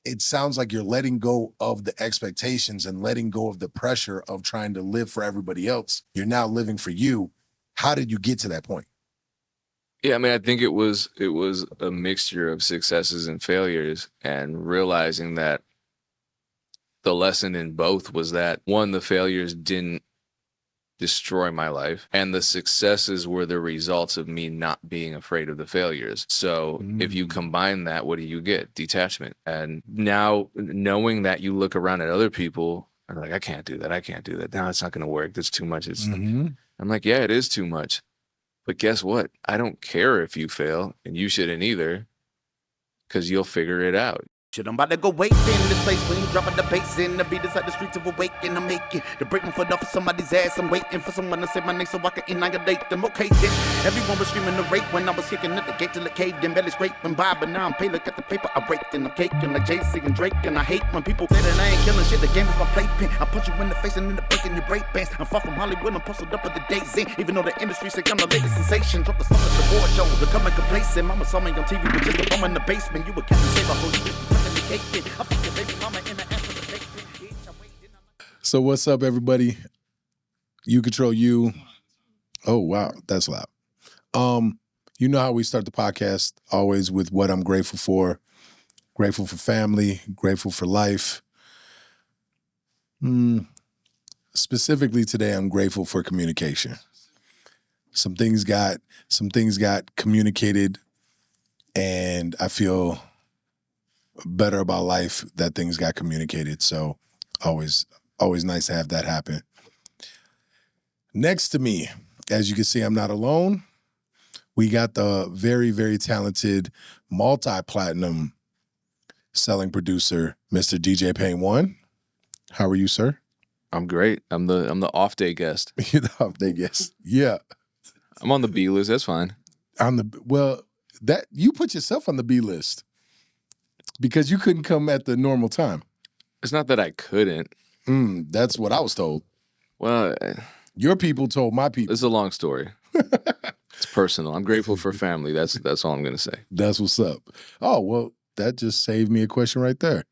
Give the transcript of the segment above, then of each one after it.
it sounds like you're letting go of the expectations and letting go of the pressure of trying to live for everybody else. You're now living for you. How did you get to that point? Yeah, I mean, I think it was a mixture of successes and failures, and realizing that the lesson in both was that, one, the failures didn't destroy my life, and the successes were the results of me not being afraid of the failures. So if you combine that, what do you get? Detachment. And now, knowing that, you look around at other people and like, I can't do that. I can't do that. No, it's not going to work. That's too much. I'm like, yeah, it is too much. But guess what? I don't care if you fail, and you shouldn't either, because you'll figure it out. Shit, I'm about to go wait in this place when you dropping the bass in. The beat is like the streets of awakening. I'm making to break my foot off of somebody's ass. I'm waiting for someone to say my name so I can annihilate them. Okay, then everyone was screaming the rape when I was kicking at the gate till it caved in. Belly scraping by, but now I'm paid. Look at the paper I raked and I'm caking like Jay-Z and Drake. And I hate when people say that I ain't killing shit. The game is my playpen. I punch you in the face and end up breaking your break bands. I'm far from Hollywood. I'm posted up at the days in. Even though the industry say I'm the latest sensation. Drop the stuff at the board show. Becoming complacent. Mama saw me on TV with just a bum in the basement. You were Captain Save. I hold you. So what's up, everybody? You control you. Oh, wow. That's loud. You know how we start the podcast, always with what I'm grateful for. Grateful for family, grateful for life. Specifically today, I'm grateful for communication. Some things got communicated, and I feel better about life that things got communicated. So always nice to have that happen. Next to me, as you can see, I'm not alone. We got the very, very talented multi-platinum selling producer, Mr. DJ Payne 1. How are you, sir? I'm great. I'm the off day guest. You're the off day guest. Yeah. I'm on the B list. That's fine. That you put yourself on the B list because you couldn't come at the normal time. It's not that I couldn't. That's what I was told. Well, your people told my people. It's a long story. It's personal. I'm grateful for family. That's all I'm going to say. That's what's up. Oh, well, that just saved me a question right there.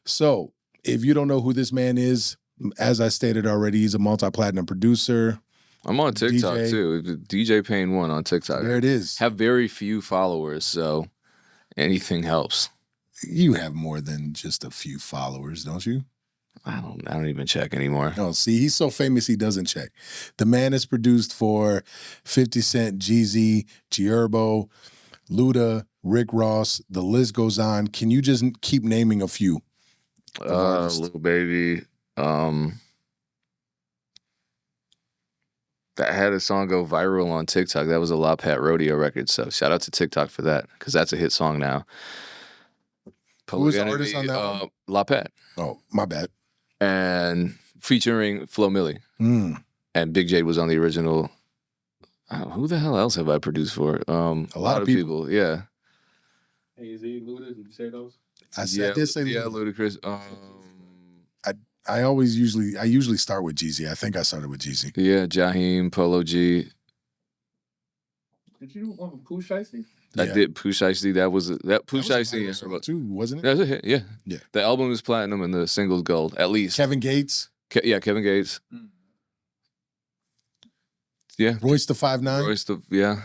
So, if you don't know who this man is, as I stated already, he's a multi-platinum producer. I'm on TikTok too. DJ Payne 1 on TikTok. There it is. Have very few followers, so anything helps. You have more than just a few followers, don't you? I don't even check anymore. Oh, see, he's so famous he doesn't check. The man is produced for 50 Cent, Jeezy, Gierbo, Luda, Rick Ross. The list goes on. Can you just keep naming a few? Little Baby. That had a song go viral on TikTok. That was a La Pat Rodeo record. So shout out to TikTok for that, because that's a hit song now. Who was the artist on that one? La Pat. Oh, my bad. And featuring Flo Milli. And Big J was on the original. Who the hell else have I produced for? A lot of people. Yeah. AZ, Luda, did you say those? I did say Ludacris. I usually start with Jeezy. I think I started with Jeezy. Yeah, Jaheim, Polo G. Did you do one with Pooh Shiesty? I did Pooh Shiesty. That Pooh Shiesty too, wasn't it? That was a hit. Yeah. The album is platinum and the single's gold, at least. Kevin Gates. Kevin Gates. Yeah. Royce the 5'9". Yeah.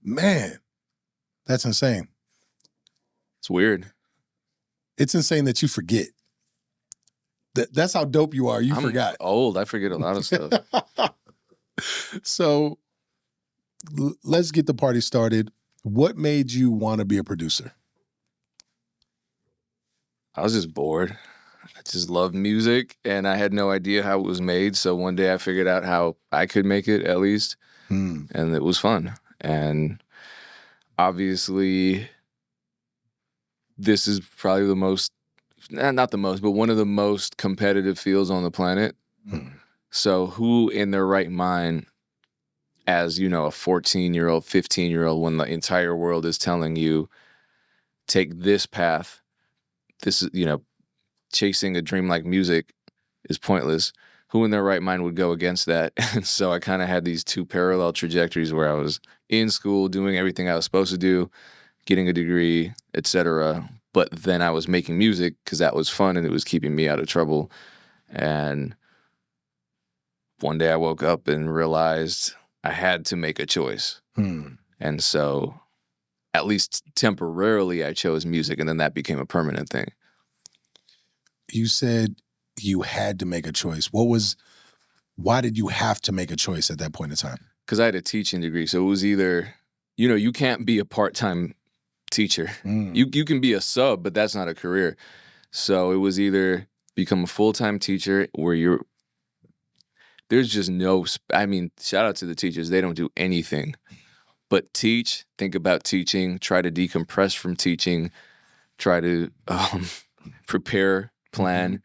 Man, that's insane. It's weird. It's insane that you forget. That's how dope you are. I'm forgot. Old. I forget a lot of stuff. So let's get the party started. What made you want to be a producer? I was just bored. I just loved music, and I had no idea how it was made. So one day I figured out how I could make it, at least, and it was fun. And obviously, this is probably the most, not the most, but one of the most competitive fields on the planet. So who in their right mind, as, you know, a 14-year-old, 15-year-old, when the entire world is telling you, take this path, this is, you know, chasing a dream like music is pointless. Who in their right mind would go against that? And so I kind of had these two parallel trajectories where I was in school doing everything I was supposed to do, getting a degree, etc., But then I was making music because that was fun and it was keeping me out of trouble. And one day I woke up and realized I had to make a choice. And so at least temporarily I chose music, and then that became a permanent thing. You said you had to make a choice. Why did you have to make a choice at that point in time? Because I had a teaching degree. So it was either, you can't be a part-time teacher. You can be a sub, but that's not a career. So it was either become a full-time teacher where there's just shout out to the teachers. They don't do anything but teach, think about teaching, try to decompress from teaching, try to prepare, plan.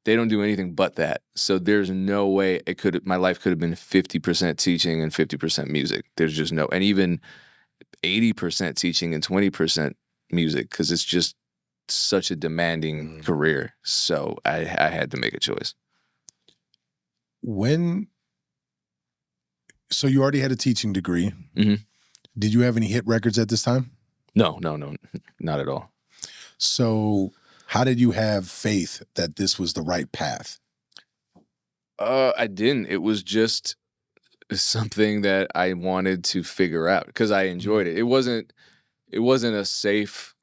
They don't do anything but that. So there's no way my life could have been 50% teaching and 50% music. There's just no, and even 80% teaching and 20% music, because it's just such a demanding career. So I had to make a choice. So you already had a teaching degree. Mm-hmm. Did you have any hit records at this time? No, not at all. So how did you have faith that this was the right path? I didn't. It was just something that I wanted to figure out because I enjoyed it. It wasn't a safe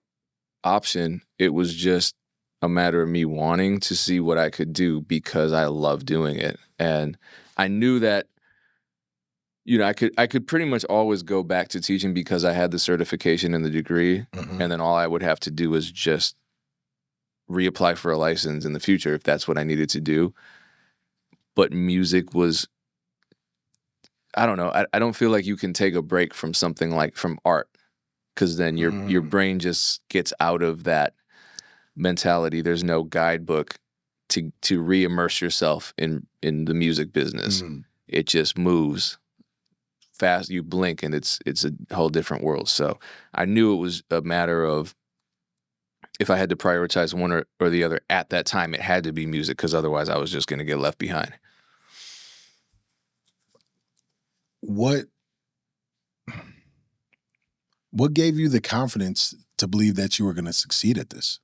option. It was just a matter of me wanting to see what I could do because I love doing it. And I knew that, I could pretty much always go back to teaching because I had the certification and the degree. And then all I would have to do was just reapply for a license in the future if that's what I needed to do. But music was, I don't know, I don't feel like you can take a break from something like from art, because then your brain just gets out of that mentality. There's no guidebook to re-immerse yourself in the music business. It just moves fast. You blink and it's a whole different world. So I knew it was a matter of, if I had to prioritize one or the other at that time, it had to be music, because otherwise I was just going to get left behind. What gave you the confidence to believe that you were going to succeed at this?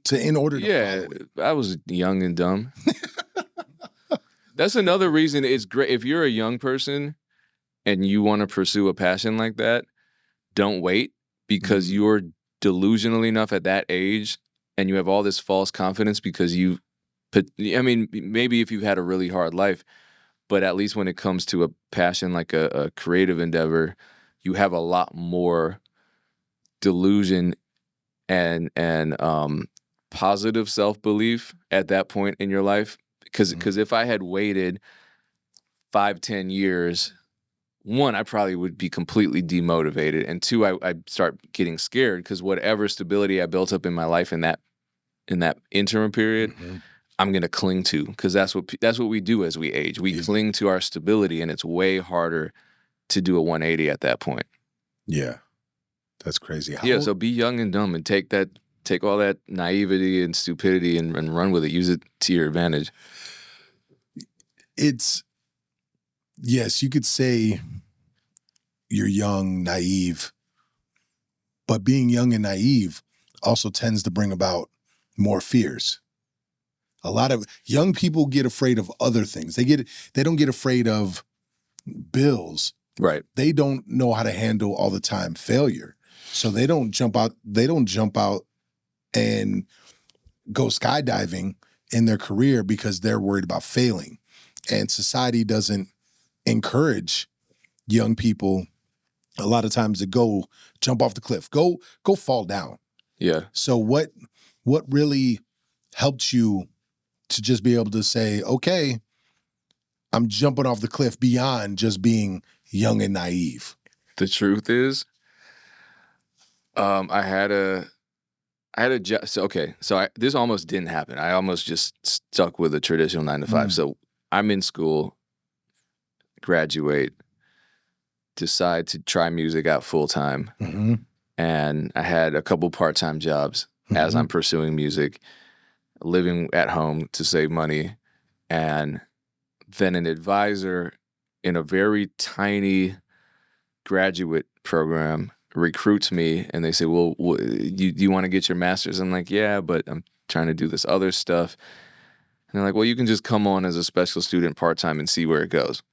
Follow it? I was young and dumb. That's another reason it's great. If you're a young person and you want to pursue a passion like that, don't wait, because you're delusional enough at that age and you have all this false confidence because maybe if you've had a really hard life, but at least when it comes to a passion like a creative endeavor, you have a lot more delusion and positive self-belief at that point in your life. Because if I had waited 5-10 years, one, I probably would be completely demotivated, and two, I'd start getting scared, because whatever stability I built up in my life in that interim period, I'm gonna cling to, because that's what we do as we age. We cling to our stability, and it's way harder to do a 180 at that point. Yeah, that's crazy. So be young and dumb and take all that naivety and stupidity and run with it. Use it to your advantage. Yes, you could say you're young, naive, but being young and naive also tends to bring about more fears. A lot of young people get afraid of other things. They don't get afraid of bills. Right. They don't know how to handle all the time failure. So they don't jump out and go skydiving in their career because they're worried about failing. And society doesn't encourage young people a lot of times to go jump off the cliff, go fall down. Yeah. So what really helped you to just be able to say, okay, I'm jumping off the cliff beyond just being young and naive? The truth is, I had a job. So this almost didn't happen. I almost just stuck with a traditional 9-to-5. So I'm in school, graduate, decide to try music out full time. And I had a couple part-time jobs as I'm pursuing music, living at home to save money. And then an advisor in a very tiny graduate program recruits me and they say, well, you want to get your master's? I'm like, yeah, but I'm trying to do this other stuff. And they're like, well, you can just come on as a special student part-time and see where it goes.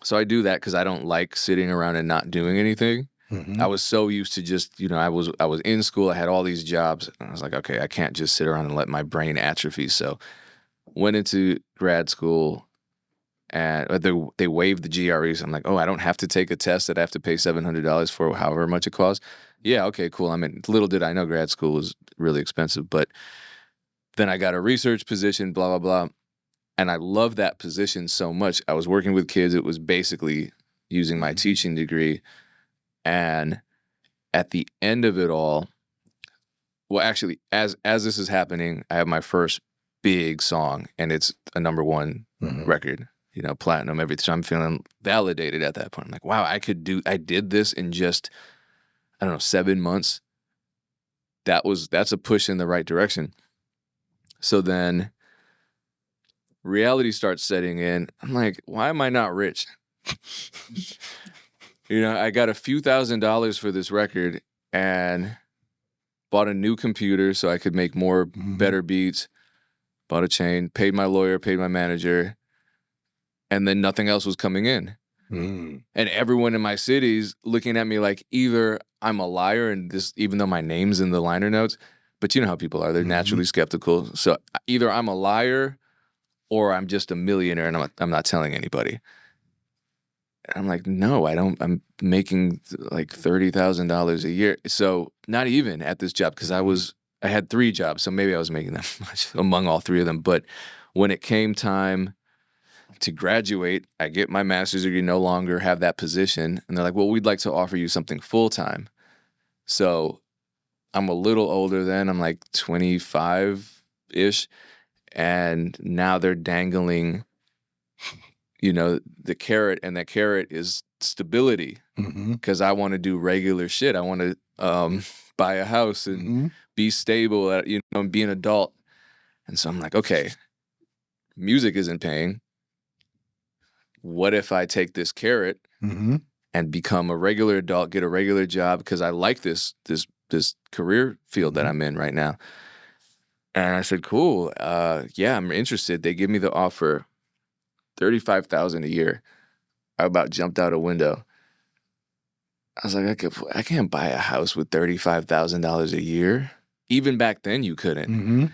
So I do that because I don't like sitting around and not doing anything. Mm-hmm. I was so used to just, I was in school. I had all these jobs. And I was like, okay, I can't just sit around and let my brain atrophy. So went into grad school and they waived the GREs. I'm like, oh, I don't have to take a test that I have to pay $700 for, however much it costs. Yeah, okay, cool. I mean, little did I know grad school was really expensive. But then I got a research position, blah, blah, blah. And I loved that position so much. I was working with kids. It was basically using my teaching degree. And at the end of it all, well, actually, as this is happening, I have my first big song, and it's a number one record, platinum, everything. So I'm feeling validated at that point. I'm like, wow, I did this in just, 7 months. That's a push in the right direction. So then reality starts setting in. I'm like, why am I not rich? I got a few $1,000s for this record and bought a new computer so I could make more better beats, bought a chain, paid my lawyer, paid my manager, and then nothing else was coming in. And everyone in my city's looking at me like either I'm a liar and this, even though my name's in the liner notes, but you know how people are, they're naturally skeptical. So either I'm a liar or I'm just a millionaire and I'm not telling anybody. And I'm like, no, I don't. I'm making like $30,000 a year. So not even at this job because I had 3 jobs. So maybe I was making that much among all 3 of them. But when it came time to graduate, I get my master's degree, no longer have that position. And they're like, well, we'd like to offer you something full-time. So I'm a little older then. I'm like 25-ish. And now they're dangling, the carrot, and that carrot is stability. Because I want to do regular shit. I want to buy a house and be stable, and be an adult. And so I'm like, okay, music isn't paying. What if I take this carrot and become a regular adult, get a regular job? Because I like this career field that I'm in right now. And I said, cool. Yeah, I'm interested. They give me the offer, $35,000 a year. I about jumped out a window. I was like, I can't buy a house with $35,000 a year. Even back then, you couldn't.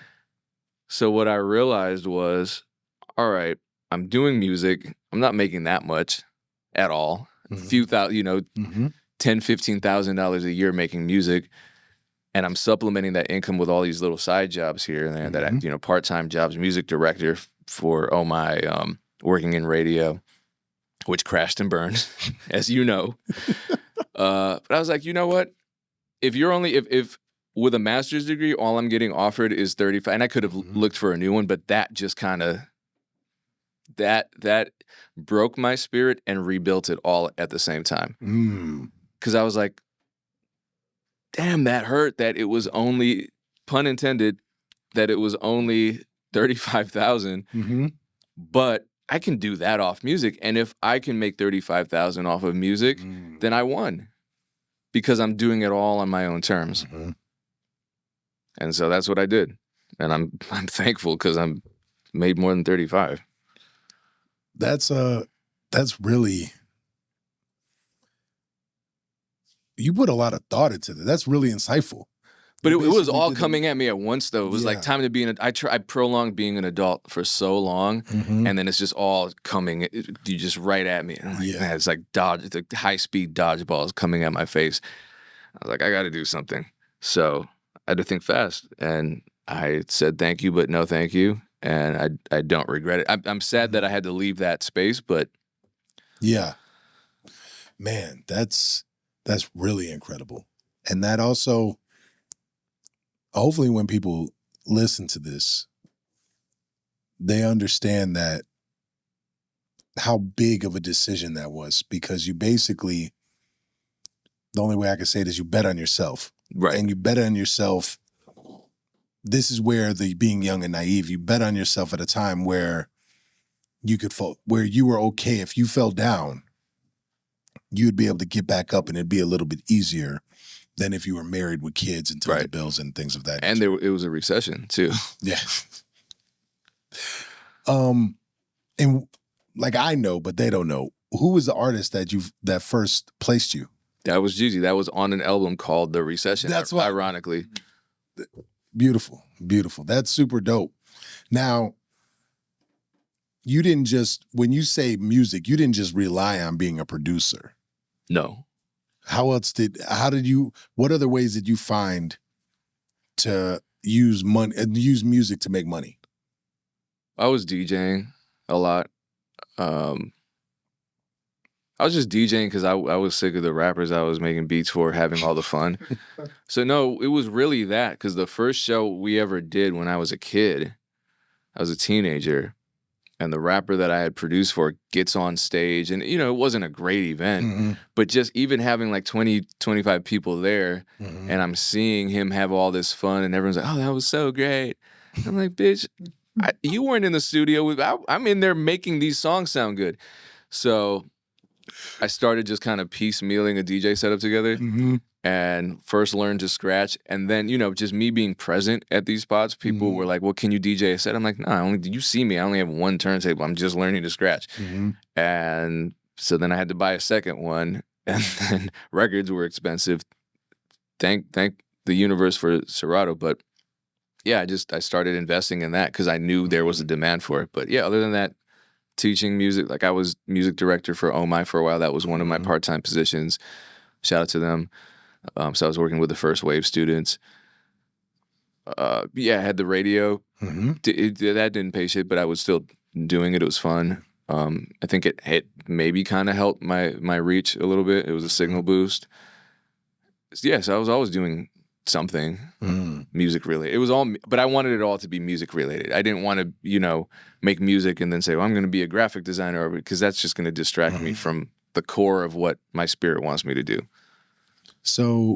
So what I realized was, all right, I'm doing music. I'm not making that much at all. A few thousand, $10,000, $15,000 a year making music. And I'm supplementing that income with all these little side jobs here and there that part-time jobs, music director for working in radio, which crashed and burned, as you know. But I was like, you know what? If you're only if with a master's degree, all I'm getting offered is 35, and I could have looked for a new one, but that just kind of that broke my spirit and rebuilt it all at the same time. Because I was like, damn, that hurt that it was only, pun intended, that it was only 35,000. But I can do that off music. And if I can make 35,000 off of music, then I won. Because I'm doing it all on my own terms. And so that's what I did. And I'm thankful because I'm made more than 35. That's really, you put a lot of thought into that. That's really insightful. But it was all coming at me at once, though. It was like time to be I prolonged being an adult for so long, and then it's just all coming, you just right at me. And I'm like, man, it's like the high-speed dodgeballs coming at my face. I was like, I got to do something. So I had to think fast, and I said thank you, but no thank you, and I don't regret it. I'm sad that I had to leave that space, but yeah, man, that's really incredible, and that also. Hopefully when people listen to this, they understand that how big of a decision that was, because you basically, the only way I can say it is you bet on yourself. Right. And you bet on yourself. This is where the being young and naive, you bet on yourself at a time where you could fall, where you were okay. If you fell down, you'd be able to get back up and it'd be a little bit easier than if you were married with kids and tons Right. of bills and things of that And nature. it was a recession too. Yeah. And like I know, but they don't know, who was the artist that first placed you? That was Jeezy. That was on an album called The Recession. That's what- Ironically. Beautiful, beautiful. That's super dope. Now, you didn't just, when you say music, you didn't just rely on being a producer. No. What other ways did you find to use music to make money? I was DJing a lot. I was just DJing because I was sick of the rappers I was making beats for having all the fun. So no, it was really that, because the first show we ever did when I was a kid, I was a teenager, and the rapper that I had produced for gets on stage, and it wasn't a great event, Mm-hmm. but just even having like 20, 25 people there, Mm-hmm. and I'm seeing him have all this fun, and everyone's like, oh, that was so great. I'm like, bitch, you weren't in the studio with, I'm in there making these songs sound good. So I started just kind of piecemealing a DJ setup together, Mm-hmm. and first learned to scratch. And then, just me being present at these spots, people Mhm. were like, well, can you DJ a set? I'm like, no, you see me. I only have one turntable. I'm just learning to scratch. Mm-hmm. And so then I had to buy a second one, and then records were expensive. Thank the universe for Serato. But yeah, I started investing in that because I knew there was a demand for it. But yeah, other than that, teaching music, like I was music director for Oh My for a while. That was one of my Mhm. part-time positions. Shout out to them. So I was working with the first wave students. Yeah, I had the radio. Mm-hmm. That didn't pay shit, but I was still doing it. It was fun. I think it maybe kind of helped my reach a little bit. It was a signal boost. Yeah, so I was always doing something music related. It was all, but I wanted it all to be music related. I didn't want to, make music and then say, well, I'm going to be a graphic designer, because that's just going to distract me from the core of what my spirit wants me to do. So,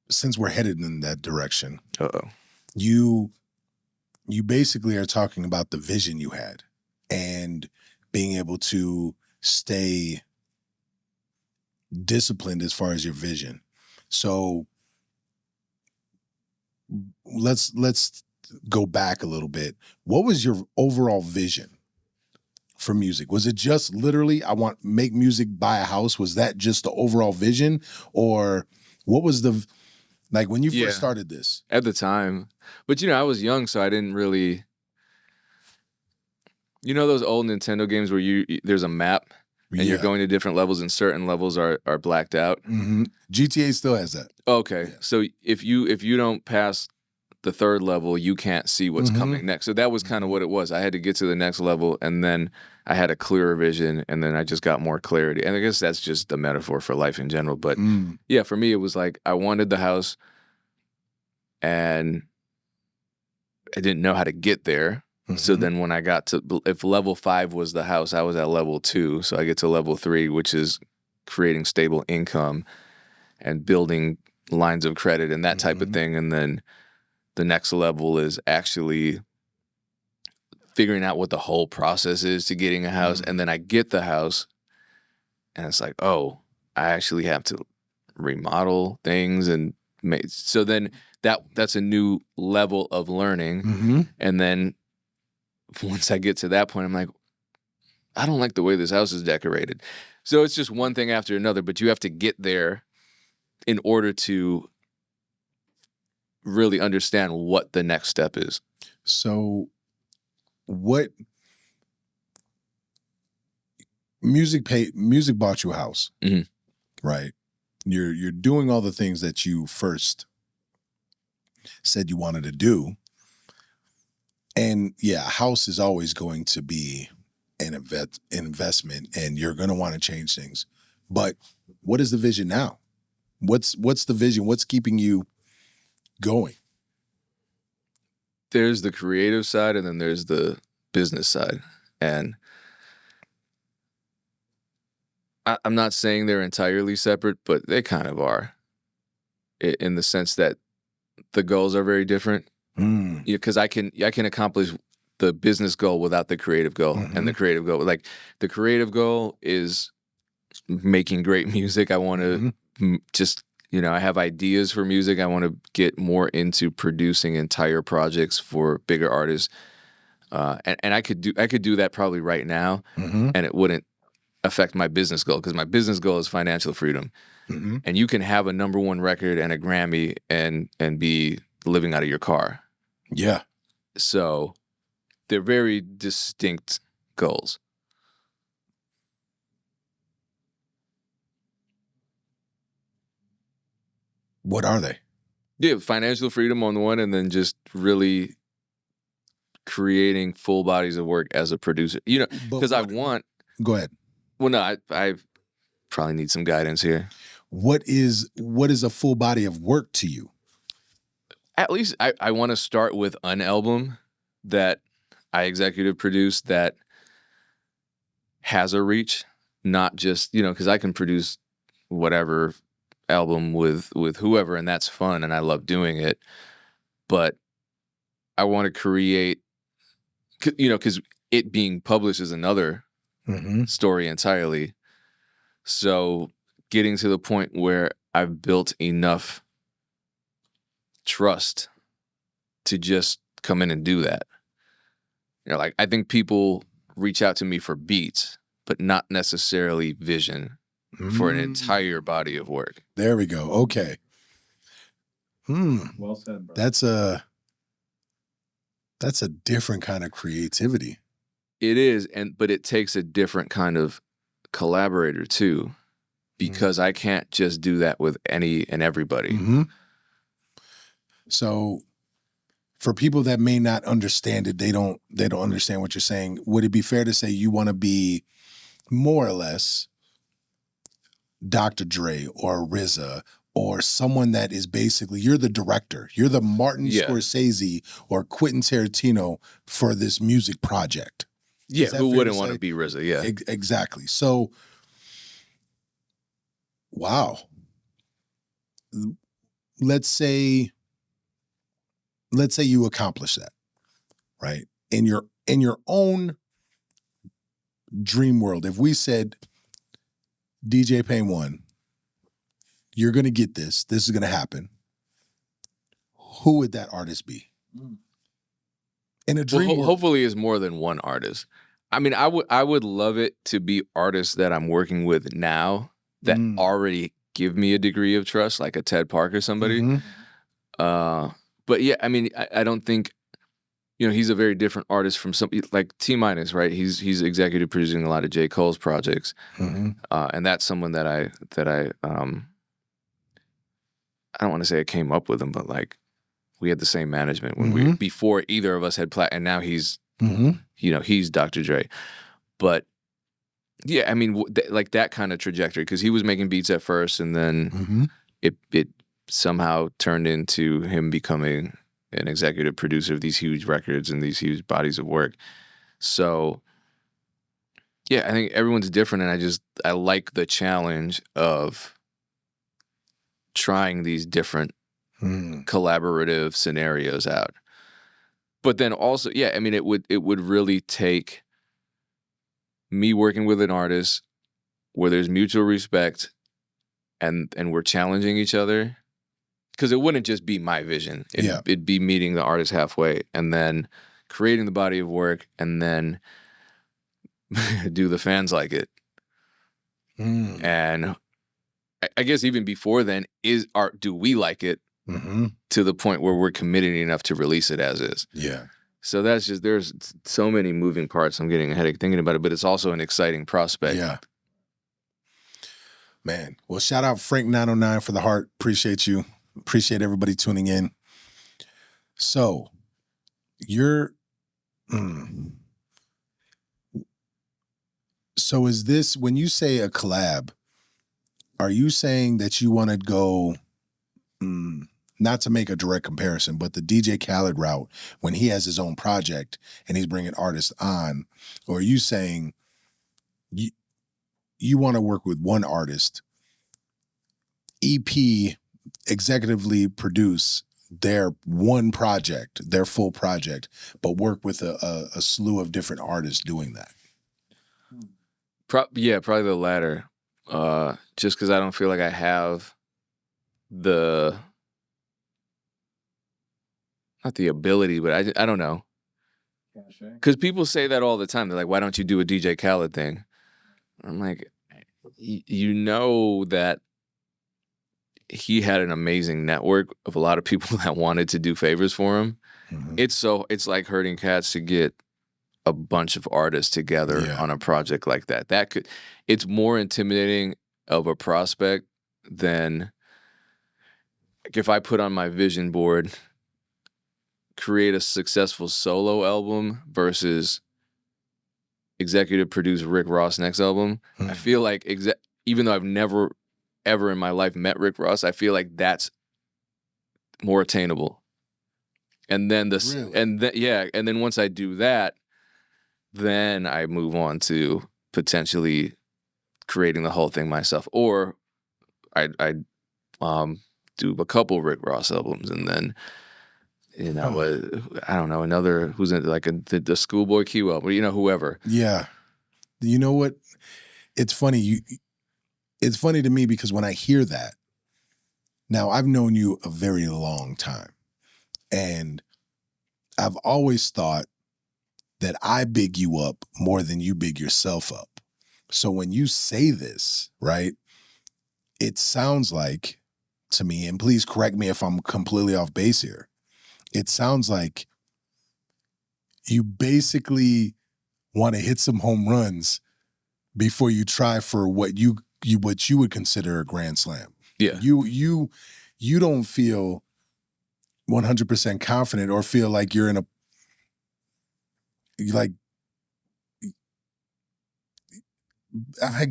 since we're headed in that direction, Uh-oh. you basically are talking about the vision you had and being able to stay disciplined as far as your vision. So let's go back a little bit. What was your overall vision for music? Was it just literally, I want to make music, buy a house? Was that just the overall vision? Or what was like when you Yeah. first started this? At the time. But, I was young, so I didn't really... those old Nintendo games where there's a map and you're going to different levels, and certain levels are blacked out? Mm-hmm. GTA still has that. Okay. Yeah. So if you don't pass the third level, you can't see what's coming next. So that was kind of what it was. I had to get to the next level, and then I had a clearer vision, and then I just got more clarity. And I guess that's just a metaphor for life in general. But yeah, for me, it was like I wanted the house, and I didn't know how to get there. So then when I got to, if level 5 was the house, I was at level 2. So I get to level 3, which is creating stable income and building lines of credit and that type of thing. And then the next level is actually figuring out what the whole process is to getting a house. And then I get the house, and it's like, oh, I actually have to remodel things and make. So then that's a new level of learning. And then once I get to that point, I'm like, I don't like the way this house is decorated. So it's just one thing after another, but you have to get there in order to really understand what the next step is. So what music bought you a house, right? You're doing all the things that you first said you wanted to do. And yeah, a house is always going to be an investment, and you're going to want to change things. But what is the vision now? What's the vision? What's keeping you going? There's the creative side, and then there's the business side. And I'm not saying they're entirely separate, but they kind of are, in the sense that the goals are very different. Because I can accomplish the business goal without the creative goal. And the creative goal, like the creative goal is making great music. I want to just, I have ideas for music. I want to get more into producing entire projects for bigger artists. And I could do that probably right now, and it wouldn't affect my business goal, because my business goal is financial freedom. And you can have a #1 record and a Grammy and be living out of your car. Yeah. So they're very distinct goals. What are they? Yeah, financial freedom on the one, and then just really creating full bodies of work as a producer. Because I want. Go ahead. Well, no, I probably need some guidance here. What is a full body of work to you? At least I want to start with an album that I executive produce that has a reach, not just, because I can produce whatever album with whoever, and that's fun and I love doing it. But I want to create, because it being published is another story entirely. So getting to the point where I've built enough trust to just come in and do that. Like, I think people reach out to me for beats, but not necessarily vision for an entire body of work. There we go. Okay. Well said, bro. That's a different kind of creativity. It is, but it takes a different kind of collaborator too, because I can't just do that with any and everybody. So for people that may not understand it, they don't understand what you're saying. Would it be fair to say you want to be more or less Dr. Dre or RZA or someone that is basically, you're the director, you're the Martin Scorsese or Quentin Tarantino for this music project? Yeah, who wouldn't want to be RZA? Yeah, exactly. So, wow. Let's say you accomplish that, right? In your own dream world, if we said, DJ Payne 1, you're going to get this is going to happen, who would that artist be? In a dream world. Hopefully it's more than one artist. I mean, I would love it to be artists that I'm working with now that already give me a degree of trust, like a Ted Parker, somebody. But yeah, I mean, I don't think, he's a very different artist from somebody like T-Minus, right? He's executive producing a lot of J. Cole's projects. And that's someone that I don't want to say I came up with him, but like we had the same management when before either of us had and now he's, he's Dr. Dre. But yeah, I mean, like that kind of trajectory, because he was making beats at first, and then it somehow turned into him becoming an executive producer of these huge records and these huge bodies of work. So yeah, I think everyone's different, and I like the challenge of trying these different collaborative scenarios out. But then also, yeah, I mean, it would really take me working with an artist where there's mutual respect and we're challenging each other. Because it wouldn't just be my vision. It'd be meeting the artist halfway and then creating the body of work, and then do the fans like it? And I guess even before then, do we like it to the point where we're committed enough to release it as is? Yeah. So there's so many moving parts. I'm getting a headache thinking about it, but it's also an exciting prospect. Yeah. Man. Well, shout out Frank 909 for the heart. Appreciate you. Appreciate everybody tuning in. So, so is this, when you say a collab, are you saying that you want to go, not to make a direct comparison, but the DJ Khaled route when he has his own project and he's bringing artists on? Or are you saying you want to work with one artist, EP, executively produce their one project, their full project, but work with a slew of different artists doing that? Yeah, probably the latter. just because I don't feel like I have not the ability, but I don't know. Because people say that all the time. They're like, why don't you do a DJ Khaled thing? I'm like, you know that he had an amazing network of a lot of people that wanted to do favors for him. Mhm. It's like herding cats to get a bunch of artists together on a project like that. It's more intimidating of a prospect than like if I put on my vision board, create a successful solo album versus executive produce Rick Ross' next album. I feel like even though I've never ever in my life met Rick Ross, I feel like that's more attainable. And then and then once I do that, then I move on to potentially creating the whole thing myself, or I do a couple Rick Ross albums, and then I don't know, another who's in like the Schoolboy Q album, whoever. Yeah, you know what? It's funny. It's funny to me because when I hear that, now I've known you a very long time, and I've always thought that I big you up more than you big yourself up. So when you say this, right, it sounds like to me, and please correct me if I'm completely off base here, it sounds like you basically want to hit some home runs before you try for what you would consider a grand slam. Yeah. You don't feel 100% confident or feel like you're in a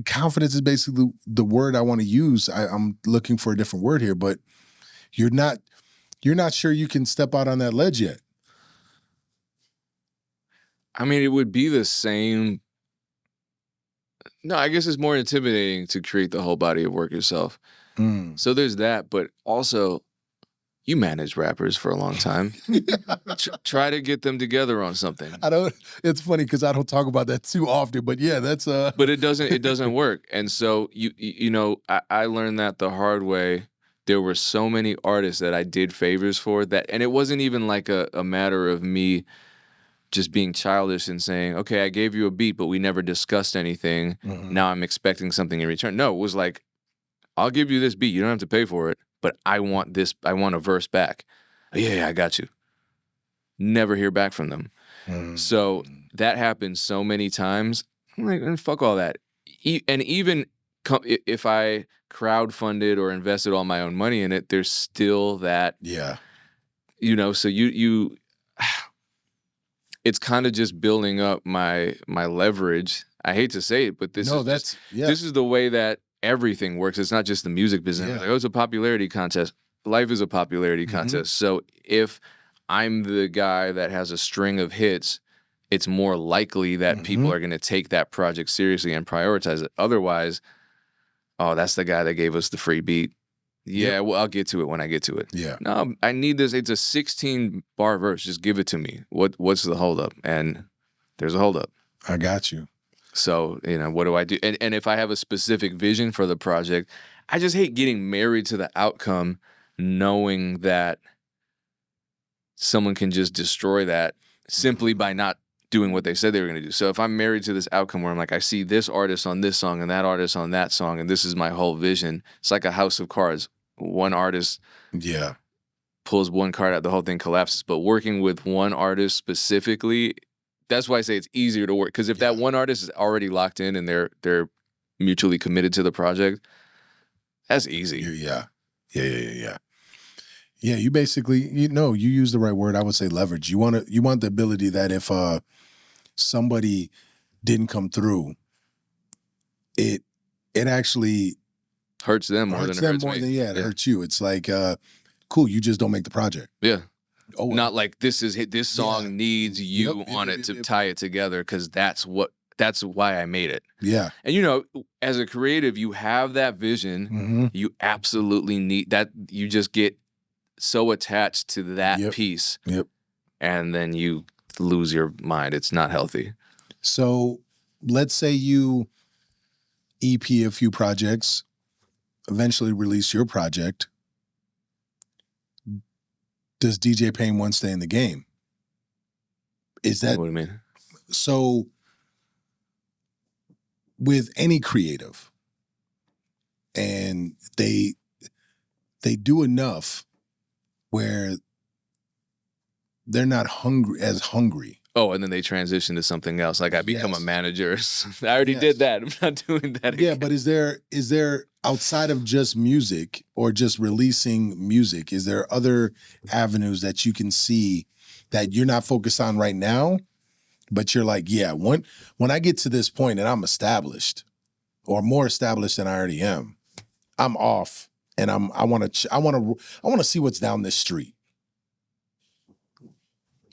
confidence is basically the word I want to use. I'm looking for a different word here, but you're not sure you can step out on that ledge yet. I mean, it would be the same. No, I guess it's more intimidating to create the whole body of work yourself. So there's that, but also you managed rappers for a long time. Try to get them together on something. It's funny because I don't talk about that too often, but yeah, that's But it doesn't work. And so I learned that the hard way. There were so many artists that I did favors for that, and it wasn't even like a matter of me just being childish and saying, okay, I gave you a beat, but we never discussed anything. Now I'm expecting something in return. No, it was like, I'll give you this beat. You don't have to pay for it, but I want this. I want a verse back. Yeah, I got you. Never hear back from them. So that happened so many times. I'm like, fuck all that. And even if I crowdfunded or invested all my own money in it, there's still that. Yeah. So you it's kind of just building up my leverage. I hate to say it, but this is the way that everything works. It's not just the music business. Yeah. Like, it's a popularity contest. Life is a popularity contest. So if I'm the guy that has a string of hits, it's more likely that people are going to take that project seriously and prioritize it. Otherwise, oh, that's the guy that gave us the free beat. Yeah, well, I'll get to it when I get to it. Yeah. No, I need this. It's a 16-bar verse. Just give it to me. What's the holdup? And there's a holdup. I got you. So, what do I do? And if I have a specific vision for the project, I just hate getting married to the outcome knowing that someone can just destroy that simply by not doing what they said they were going to do. So if I'm married to this outcome where I'm like, I see this artist on this song and that artist on that song, and this is my whole vision, it's like a house of cards. One artist pulls one card out, the whole thing collapses. But working with one artist specifically, that's why I say it's easier to work. Because if that one artist is already locked in and they're mutually committed to the project, that's easy. Yeah. You basically, you use the right word. I would say leverage. You want the ability that if somebody didn't come through, it actually hurts them more than it hurts me. It hurts you. It's like, cool, you just don't make the project. Yeah. Oh, not like this song needs you on it to tie it together, because that's why I made it. Yeah. And as a creative, you have that vision. You absolutely need that. You just get so attached to that piece. Yep. And then you lose your mind. It's not healthy. So let's say EP a few projects, eventually release your project. Does DJ Payne 1 stay in the game? Is that What do you mean? so? With any creative, and they do enough where they're not hungry. Oh, and then they transition to something else. Like I become a Yes. manager. I already Yes. did that. I'm not doing that Yeah, again. but is there outside of just music or just releasing music, is there other avenues that you can see that you're not focused on right now, but you're like, yeah, when I get to this point and I'm established or more established than I already am, I'm off and I want to see what's down this street.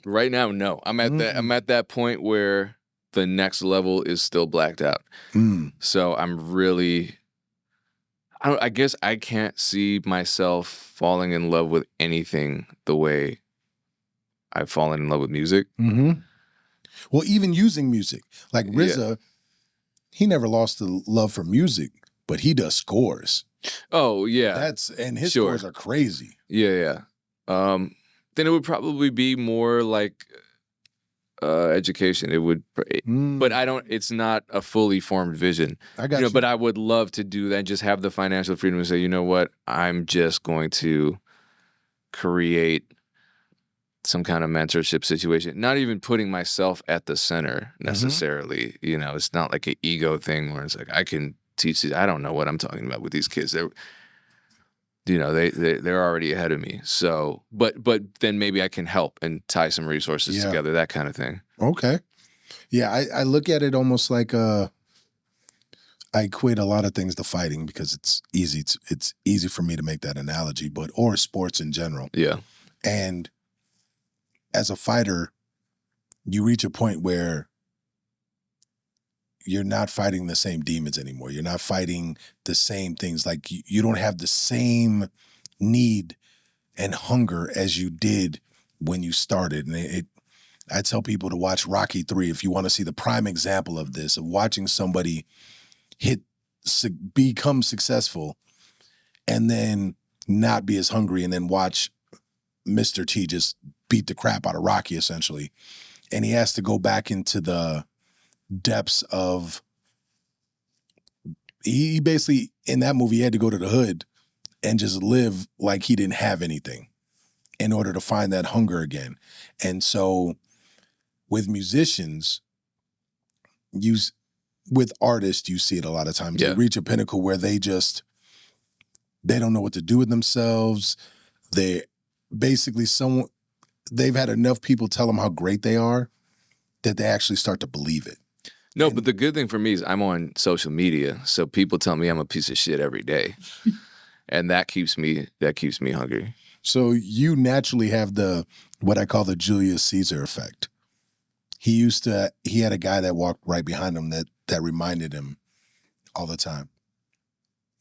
Right now, no. I'm at that point where the next level is still blacked out. So I'm really, I guess I can't see myself falling in love with anything the way I've fallen in love with music. Mm-hmm. Well, even using music, like RZA, he never lost the love for music, but he does scores. Oh yeah, And his scores are crazy. Yeah. Then it would probably be more like education. It would, but I don't. It's not a fully formed vision. I got you. But I would love to do that and just have the financial freedom to say, you know what, I'm just going to create some kind of mentorship situation. Not even putting myself at the center necessarily. You know, it's not like an ego thing where it's like I can teach these. I don't know what I'm talking about with these kids. They're already ahead of me. So, but then maybe I can help and tie some resources together, that kind of thing. Okay. Yeah, I look at it almost like I equate a lot of things to fighting because it's easy for me to make that analogy, or sports in general. Yeah. And as a fighter, you reach a point where you're not fighting the same demons anymore. You're not fighting the same things. Like you don't have the same need and hunger as you did when you started. And I tell people to watch Rocky 3 if you want to see the prime example of this, of watching somebody become successful and then not be as hungry, and then watch Mr. T just beat the crap out of Rocky essentially. And he has to go back into the depths of, he basically, in that movie, he had to go to the hood and just live like he didn't have anything in order to find that hunger again. And so with musicians, with artists, you see it a lot of times. They reach a pinnacle where they don't know what to do with themselves. They basically, they've had enough people tell them how great they are that they actually start to believe it. No, but the good thing for me is I'm on social media, so people tell me I'm a piece of shit every day, and that keeps me hungry. So you naturally have what I call the Julius Caesar effect. He had a guy that walked right behind him that reminded him all the time,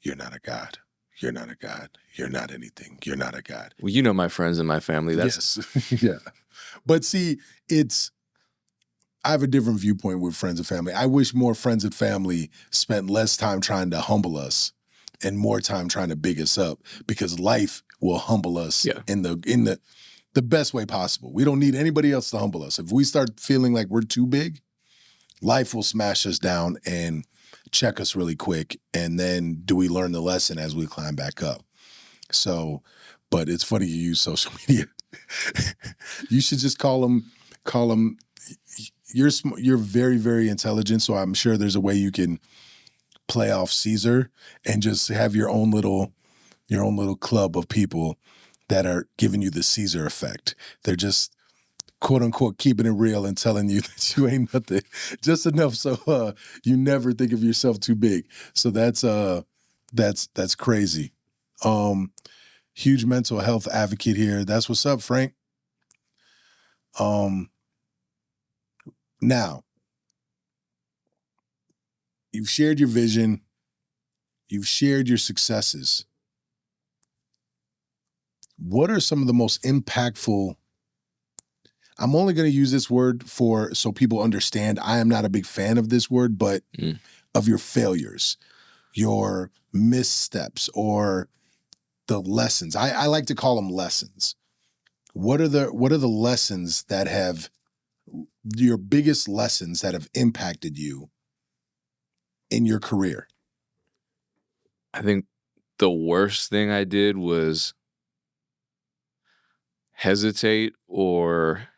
"You're not a god. You're not a god. You're not anything. You're not a god." Well, you know my friends and my family. Yes, yeah. But see, I have a different viewpoint with friends and family. I wish more friends and family spent less time trying to humble us and more time trying to big us up, because life will humble us in the best way possible. We don't need anybody else to humble us. If we start feeling like we're too big, life will smash us down and check us really quick. And then do we learn the lesson as we climb back up? So, but it's funny you use social media. You should just call them. You're very, very intelligent, so I'm sure there's a way you can play off Caesar and just have your own little club of people that are giving you the Caesar effect. They're just, quote unquote, keeping it real and telling you that you ain't nothing, just enough so you never think of yourself too big. So that's crazy. Huge mental health advocate here. That's what's up, Frank. Now, you've shared your vision. You've shared your successes. What are some of the most impactful? I'm only going to use this word so people understand. I am not a big fan of this word, but of your failures. your missteps or the lessons. I like to call them lessons. What are the lessons that have your biggest lessons that have impacted you in your career? I think the worst thing I did was hesitate or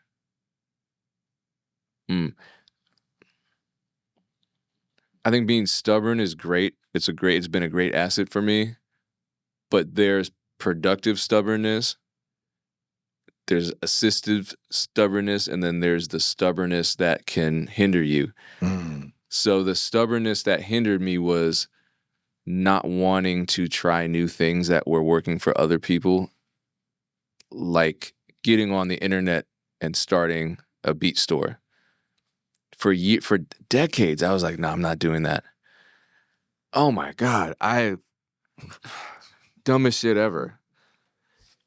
I think being stubborn is great. It's been a great asset for me. But there's productive stubbornness, there's assistive stubbornness, and then there's the stubbornness that can hinder you. So the stubbornness that hindered me was not wanting to try new things that were working for other people, like getting on the internet and starting a beat store. For decades, I was like, no, I'm not doing that. Oh my God, dumbest shit ever.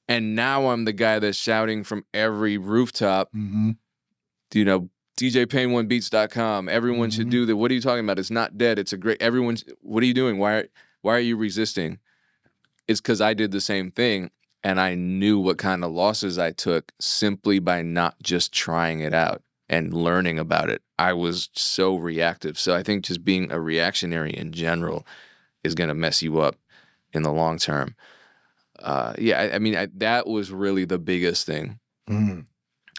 And now I'm the guy that's shouting from every rooftop, DJPain1beats.com. Everyone should do that. What are you talking about? It's not dead. It's a great, what are you doing? Why are you resisting? It's because I did the same thing and I knew what kind of losses I took simply by not just trying it out and learning about it. I was so reactive. So I think just being a reactionary in general is going to mess you up in the long term. That was really the biggest thing,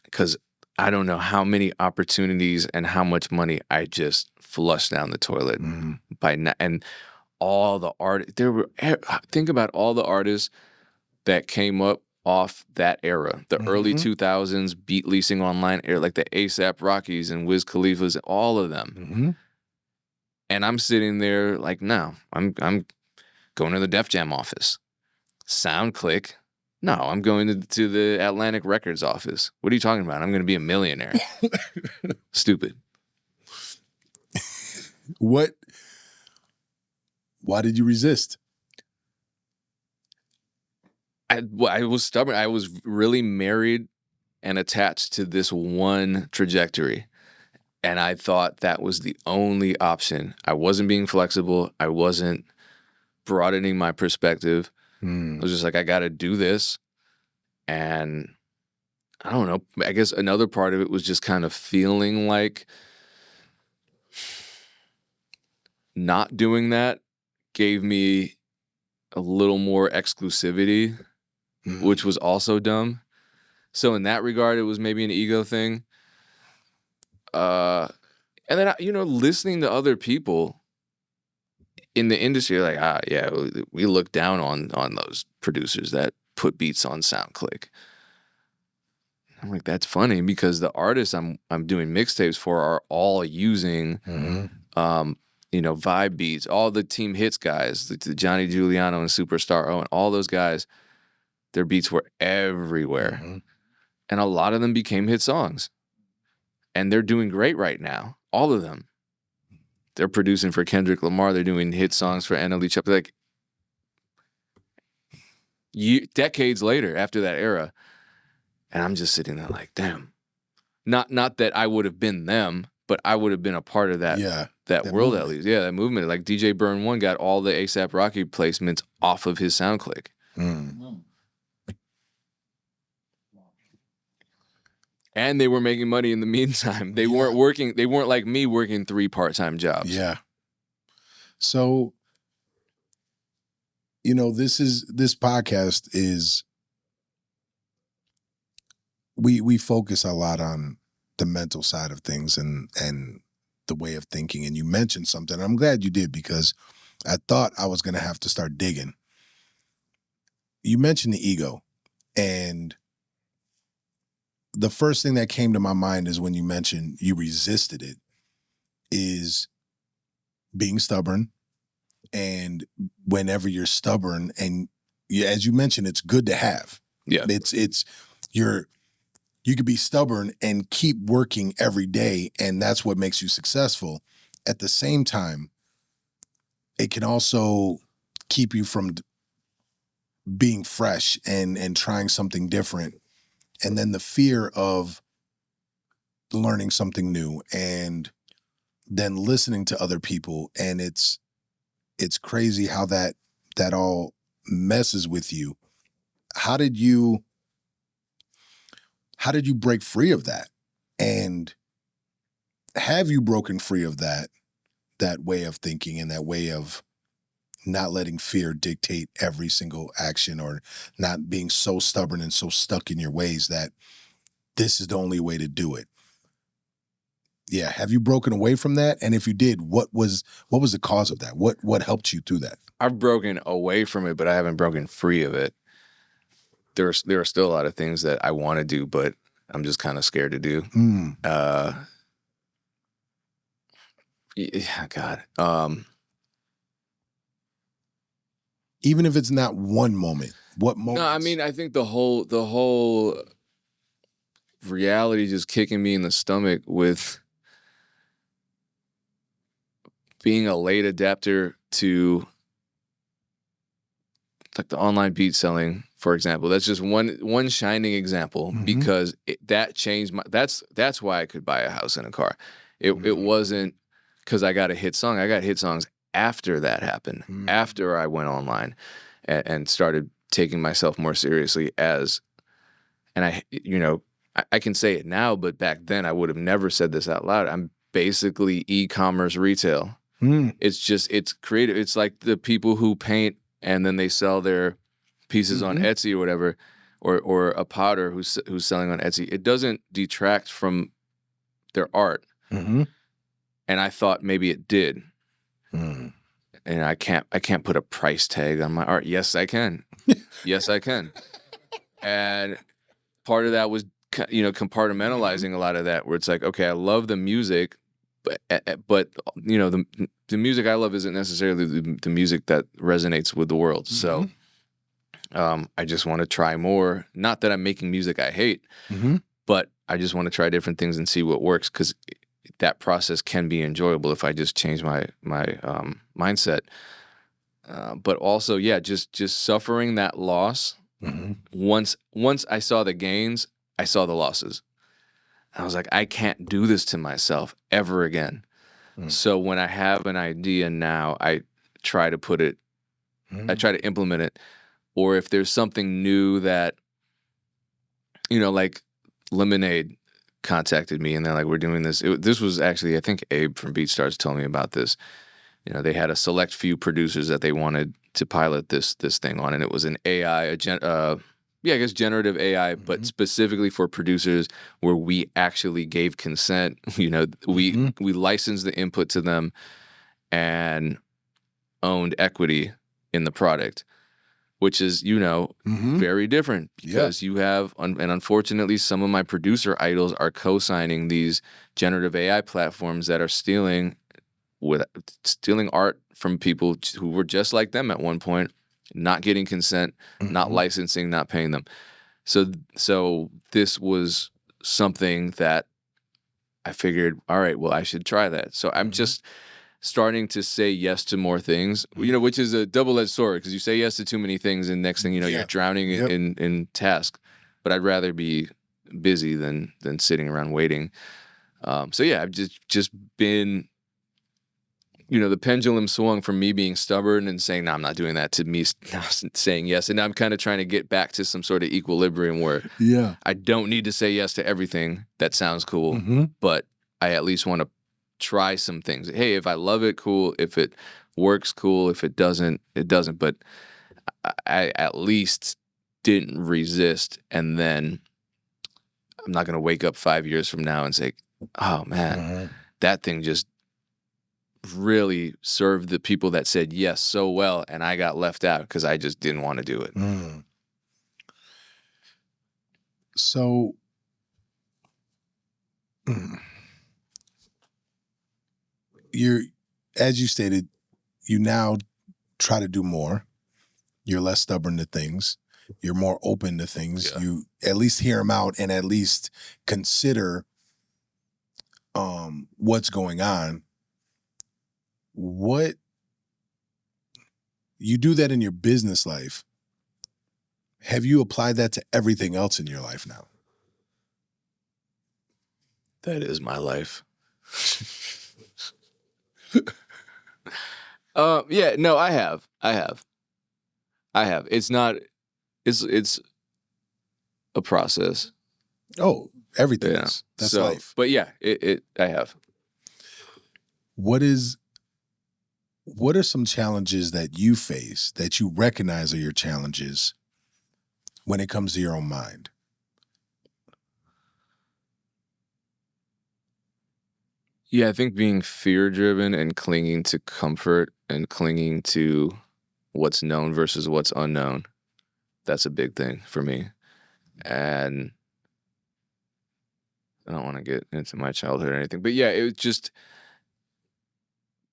because I don't know how many opportunities and how much money I just flushed down the toilet and all the art. Think about all the artists that came up off that era, the early 2000s beat leasing online era, like the ASAP Rockies and Wiz Khalifa's, all of them. And I'm sitting there like, no, I'm going to the Def Jam office. SoundClick. No, I'm going to the Atlantic Records office. What are you talking about? I'm going to be a millionaire. Stupid. Why did you resist? I was stubborn. I was really married and attached to this one trajectory. And I thought that was the only option. I wasn't being flexible. I wasn't broadening my perspective. I was just like, I got to do this. And I don't know. I guess another part of it was just kind of feeling like not doing that gave me a little more exclusivity, which was also dumb. So in that regard, it was maybe an ego thing. And then, listening to other people in the industry, like, we look down on those producers that put beats on SoundClick. I'm like, that's funny because the artists I'm doing mixtapes for are all using, vibe beats. All the Team Hits guys, the Johnny Giuliano and Superstar O, and all those guys, their beats were everywhere, and a lot of them became hit songs, and they're doing great right now. All of them. They're producing for Kendrick Lamar. They're doing hit songs for NLE Chopper. Like decades later, after that era, and I'm just sitting there like, damn. Not that I would have been them, but I would have been a part of that world movement. At least. Yeah, that movement. Like DJ Burn One got all the ASAP Rocky placements off of his SoundClick. And they were making money in the meantime. They weren't working. They weren't like me working 3 part-time jobs. Yeah. So, this podcast is, we focus a lot on the mental side of things and the way of thinking. And you mentioned something. I'm glad you did, because I thought I was going to have to start digging. You mentioned the ego, and the first thing that came to my mind is when you mentioned you resisted it, is being stubborn. And whenever you're stubborn, and as you mentioned, it's good to have. Yeah. You could be stubborn and keep working every day, and that's what makes you successful. At the same time, it can also keep you from being fresh and trying something different. And then the fear of learning something new and then listening to other people. And it's it's crazy how that all messes with you. How did you break free of that? And have you broken free of that way of thinking and that way of not letting fear dictate every single action, or not being so stubborn and so stuck in your ways that this is the only way to do it? Yeah. Have you broken away from that? And if you did, what was the cause of that? What helped you through that? I've broken away from it, but I haven't broken free of it. There are still a lot of things that I want to do, but I'm just kind of scared to do. Yeah, God. Even if it's not one moment, what moment? No, I mean, I think the whole reality just kicking me in the stomach with being a late adapter to like the online beat selling, for example. That's just one shining example, because that changed my. That's why I could buy a house and a car. It wasn't because I got a hit song. I got hit songs after that happened, after I went online and started taking myself more seriously as, and I can say it now, but back then I would have never said this out loud. I'm basically e-commerce retail. It's creative. It's like the people who paint and then they sell their pieces on Etsy or whatever, or a potter who's selling on Etsy. It doesn't detract from their art. And I thought maybe it did. And I can't put a price tag on my art. Yes, I can. Yes, I can. And part of that was, compartmentalizing a lot of that, where it's like, okay, I love the music, but the music I love isn't necessarily the music that resonates with the world. So I just want to try more. Not that I'm making music I hate, but I just want to try different things and see what works, because that process can be enjoyable if I just change my mindset. But also, yeah, just suffering that loss. Once I saw the gains, I saw the losses. I was like, I can't do this to myself ever again. So when I have an idea now, I try to put it, I try to implement it. Or if there's something new that, like Lemonade contacted me and they're like, we're doing this. This was actually, I think Abe from BeatStars told me about this. They had a select few producers that they wanted to pilot this thing on, and it was an AI, generative AI, but specifically for producers, where we actually gave consent. We licensed the input to them and owned equity in the product, which is, very different, because you have, and unfortunately, some of my producer idols are co-signing these generative AI platforms that are stealing art from people who were just like them at one point, not getting consent, not licensing, not paying them. So this was something that I figured, all right, well, I should try that. So I'm just starting to say yes to more things, which is a double-edged sword, because you say yes to too many things and next thing you know, you're drowning in task. But I'd rather be busy than sitting around waiting. So yeah, I've just been, the pendulum swung from me being stubborn and saying, no, I'm not doing that, to me now saying yes. And I'm kind of trying to get back to some sort of equilibrium where I don't need to say yes to everything that sounds cool, but I at least want to try some things. Hey, if I love it, cool. If it works, cool. If it doesn't, it doesn't. But I at least didn't resist. And then I'm not going to wake up 5 years from now and say, oh man, that thing just really served the people that said yes so well, and I got left out because I just didn't want to do it. So you're, as you stated, you now try to do more. You're less stubborn to things. You're more open to things. You at least hear them out and at least consider what's going on. What you do that in your business life, have you applied that to everything else in your life now? That is my life. Yeah, no, I have. It's not. It's a process. Oh, everything Yeah. is. That's So, life. but yeah, I have. What are some challenges that you face that you recognize are your challenges when it comes to your own mind? Yeah, I think being fear driven and clinging to comfort and clinging to what's known versus what's unknown. That's a big thing for me. And I don't want to get into my childhood or anything, but yeah, it was just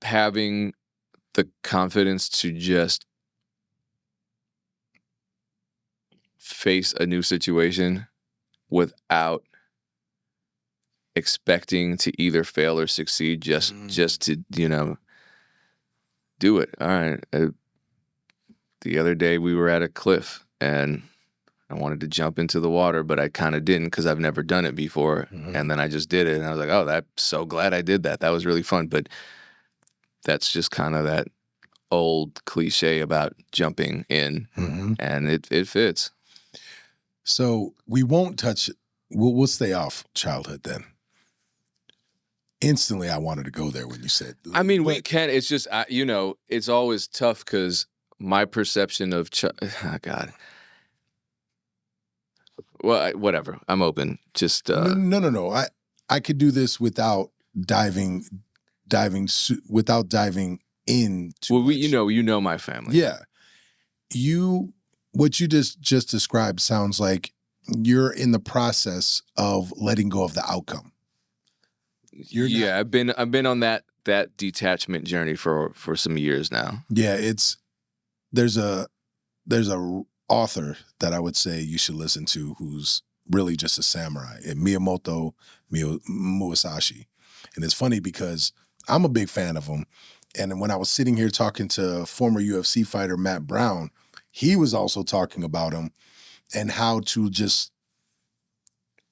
having the confidence to just face a new situation without expecting to either fail or succeed, just to do it. All right. The other day we were at a cliff and I wanted to jump into the water, but I kind of didn't because I've never done it before. And then I just did it and I was like, oh, I'm so glad I did that. That was really fun. But that's just kind of that old cliche about jumping in, and it fits. So we won't touch. We'll stay off childhood then. Instantly, I wanted to go there when you said. I mean, we can. It's just it's always tough because my perception of God. Well, whatever. I'm open. Just No. I could do this without diving in too well, much. you know my family. Yeah. What you just described sounds like you're in the process of letting go of the outcome. I've been on that detachment journey for some years now. Yeah, there's a author that I would say you should listen to who's really just a samurai, Miyamoto Musashi. And it's funny because I'm a big fan of him. And when I was sitting here talking to former UFC fighter Matt Brown, he was also talking about him and how to just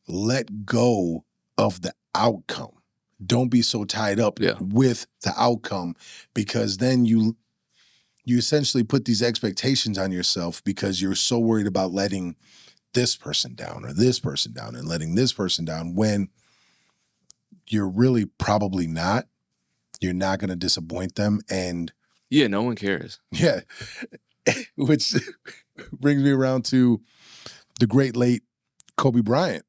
let go of the outcome. Don't be so tied up with the outcome, because then you essentially put these expectations on yourself because you're so worried about letting this person down or this person down and letting this person down when you're really probably not. You're not going to disappoint them. And yeah, no one cares. Yeah. Which brings me around to the great late Kobe Bryant.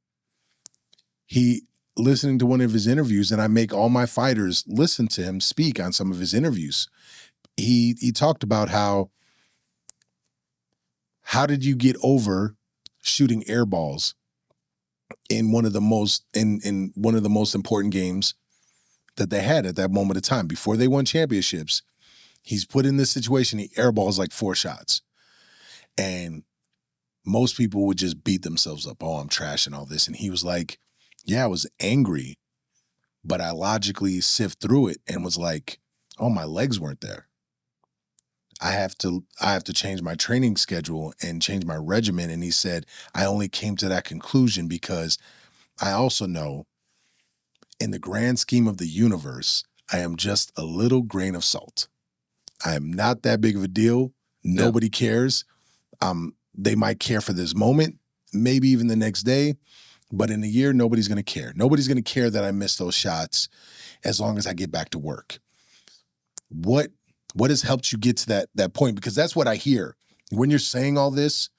Listening to one of his interviews, and I make all my fighters listen to him speak on some of his interviews. He talked about how did you get over shooting air balls in one of the most important games that they had at that moment of time before they won championships. He's put in this situation, he airballs like 4 shots. And most people would just beat themselves up. Oh, I'm trash and all this. And he was like, yeah, I was angry, but I logically sift through it and was like, oh, my legs weren't there. I have to change my training schedule and change my regimen. And he said, I only came to that conclusion because I also know in the grand scheme of the universe, I am just a little grain of salt. I am not that big of a deal. Nobody cares. They might care for this moment, maybe even the next day, but in a year, nobody's going to care. Nobody's going to care that I missed those shots as long as I get back to work. What has helped you get to that point? Because that's what I hear. When you're saying all this,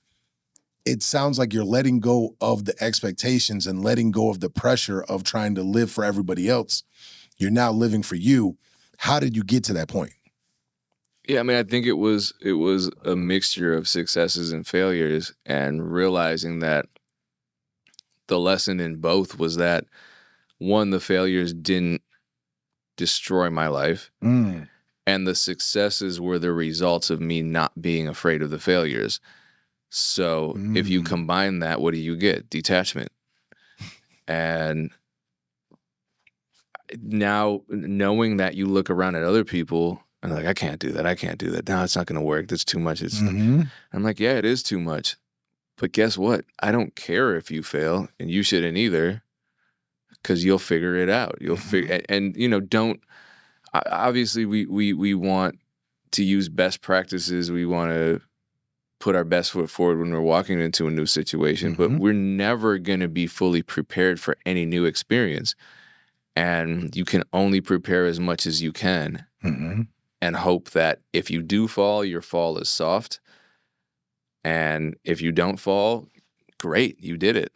it sounds like you're letting go of the expectations and letting go of the pressure of trying to live for everybody else. You're now living for you. How did you get to that point? Yeah, I mean, I think it was a mixture of successes and failures, and realizing that the lesson in both was that, one, the failures didn't destroy my life, and the successes were the results of me not being afraid of the failures. So if you combine that, what do you get? Detachment. And now knowing that, you look around at other people and like, I can't do that. No, it's not going to work. That's too much. I'm like, yeah, it is too much. But guess what? I don't care if you fail, and you shouldn't either, because you'll figure it out. You'll figure, and don't. Obviously, we want to use best practices. We want to put our best foot forward when we're walking into a new situation, but we're never going to be fully prepared for any new experience. And you can only prepare as much as you can and hope that if you do fall, your fall is soft. And if you don't fall, great, you did it.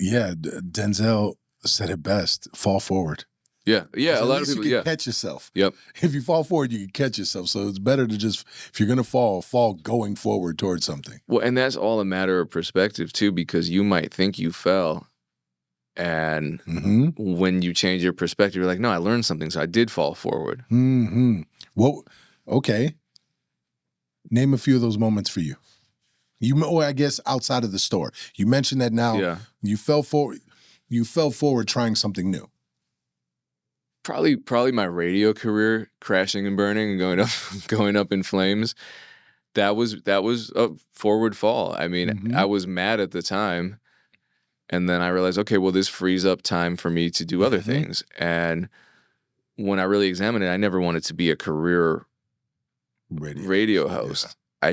Denzel said it best, fall forward. Yeah. A lot of people, you can catch yourself. Yep. If you fall forward, you can catch yourself. So it's better to just, if you're going to fall going forward towards something. Well, and that's all a matter of perspective too, because you might think you fell. And when you change your perspective, you're like, no, I learned something, so I did fall forward. Well, okay. Name a few of those moments for you. Or I guess outside of the store. You mentioned that now you fell forward trying something new. Probably my radio career crashing and burning and going up in flames. That was a forward fall. I mean, I was mad at the time. And then I realized, okay, well, this frees up time for me to do other things. And when I really examined it, I never wanted to be a career radio host. Yeah.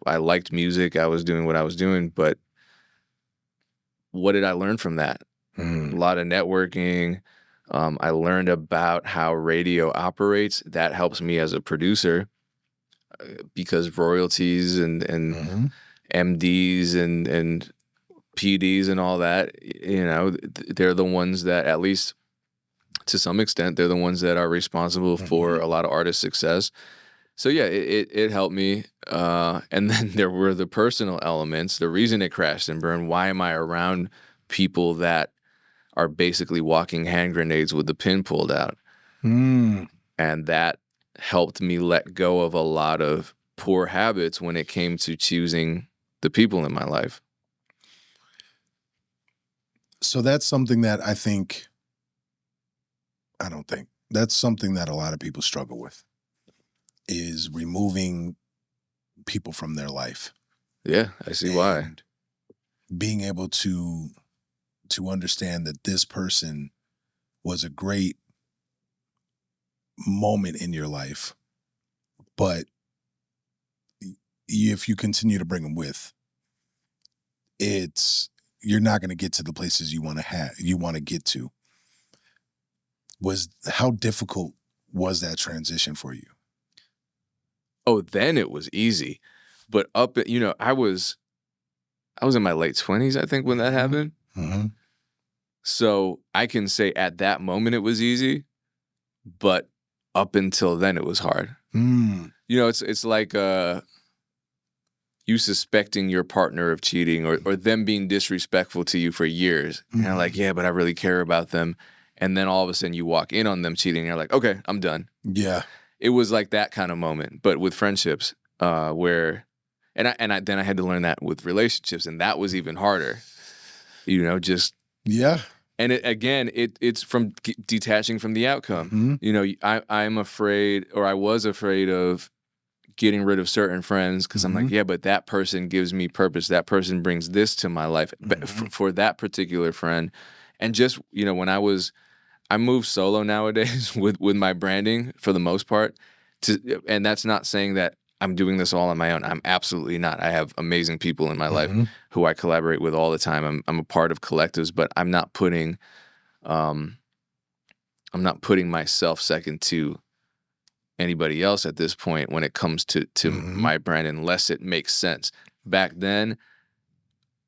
I liked music. I was doing what I was doing. But what did I learn from that? A lot of networking. I learned about how radio operates. That helps me as a producer because royalties and MDs and PDs and all that, they're the ones that, at least to some extent, they're the ones that are responsible for a lot of artist success. So yeah, it helped me. And then there were the personal elements. The reason it crashed and burned, why am I around people that are basically walking hand grenades with the pin pulled out? And that helped me let go of a lot of poor habits when it came to choosing the people in my life. So that's something that that's something that a lot of people struggle with, is removing people from their life. Yeah, I see why. Being able to understand that this person was a great moment in your life, but if you continue to bring them with, you're not going to get to the places you want to get to. How difficult was that transition for you? Oh, then it was easy. But I was in my late 20s, I think, when that happened. So I can say at that moment it was easy, but up until then it was hard. It's like you suspecting your partner of cheating or them being disrespectful to you for years. And you're like, yeah, but I really care about them. And then all of a sudden you walk in on them cheating and you're like, okay, I'm done. Yeah. It was like that kind of moment, but with friendships, then I had to learn that with relationships, and that was even harder. And it's from detaching from the outcome. I'm afraid, or I was afraid of getting rid of certain friends because I'm like, yeah, but that person gives me purpose. That person brings this to my life for that particular friend. And just, when I move solo nowadays with my branding for the most part, and that's not saying that I'm doing this all on my own. I'm absolutely not. I have amazing people in my life who I collaborate with all the time. I'm a part of collectives, but I'm not putting myself second to anybody else at this point when it comes to my brand, unless it makes sense. Back then,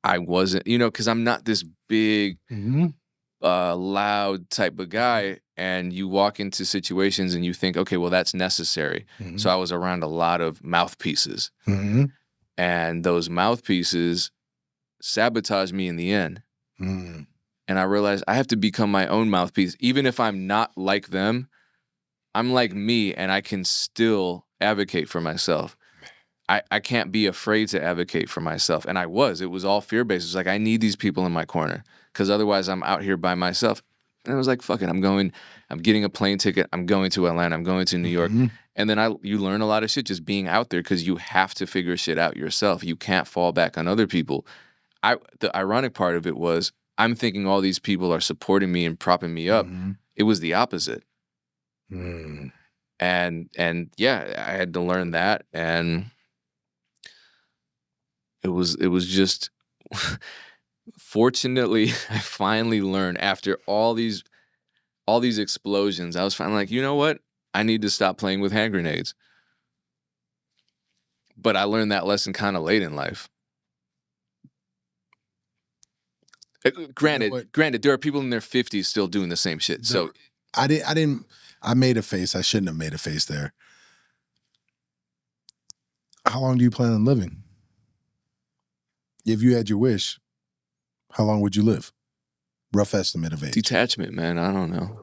I wasn't, because I'm not this big, loud type of guy, and you walk into situations and you think, okay, well, that's necessary. So I was around a lot of mouthpieces, and those mouthpieces sabotaged me in the end. And I realized I have to become my own mouthpiece. Even if I'm not like them, I'm like me, and I can still advocate for myself. I can't be afraid to advocate for myself. And it was all fear-based. It was like, I need these people in my corner because otherwise I'm out here by myself. And I was like, fuck it, I'm getting a plane ticket. I'm going to Atlanta. I'm going to New York. And then you learn a lot of shit just being out there because you have to figure shit out yourself. You can't fall back on other people. The ironic part of it was I'm thinking all these people are supporting me and propping me up. It was the opposite. And yeah, I had to learn that, and it was just fortunately I finally learned after all these explosions. I was finally like, you know what? I need to stop playing with hand grenades. But I learned that lesson kind of late in life. Granted, there are people in their 50s still doing the same shit. So I made a face. I shouldn't have made a face there. How long do you plan on living? If you had your wish, how long would you live? Rough estimate of age. Detachment, man. I don't know.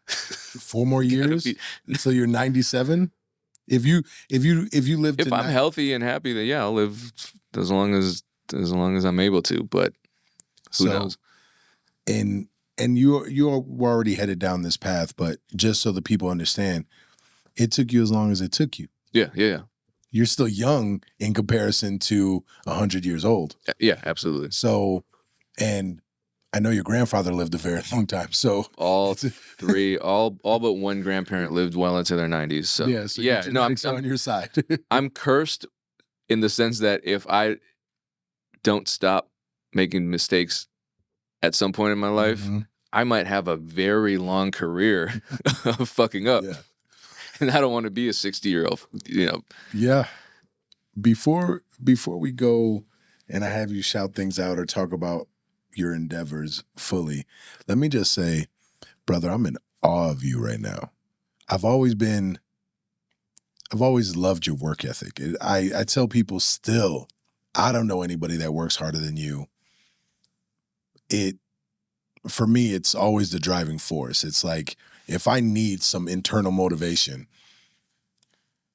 4 more years until you're 97. If you live, if I'm healthy and happy, then yeah, I'll live as long as I'm able to. But who knows? And you're already headed down this path. But just so the people understand, it took you as long as it took you. Yeah. You're still young in comparison to 100 years old. Yeah, absolutely. So, and I know your grandfather lived a very long time. So all but one grandparent lived well into their 90s. So yeah, no, I'm on your side. I'm cursed in the sense that if I don't stop making mistakes at some point in my life, I might have a very long career of fucking up. Yeah. And I don't want to be a 60-year-old, Yeah. Before we go and I have you shout things out or talk about your endeavors fully, let me just say, brother, I'm in awe of you right now. I've always loved your work ethic. I tell people still, I don't know anybody that works harder than you. For me, it's always the driving force. It's like, if I need some internal motivation,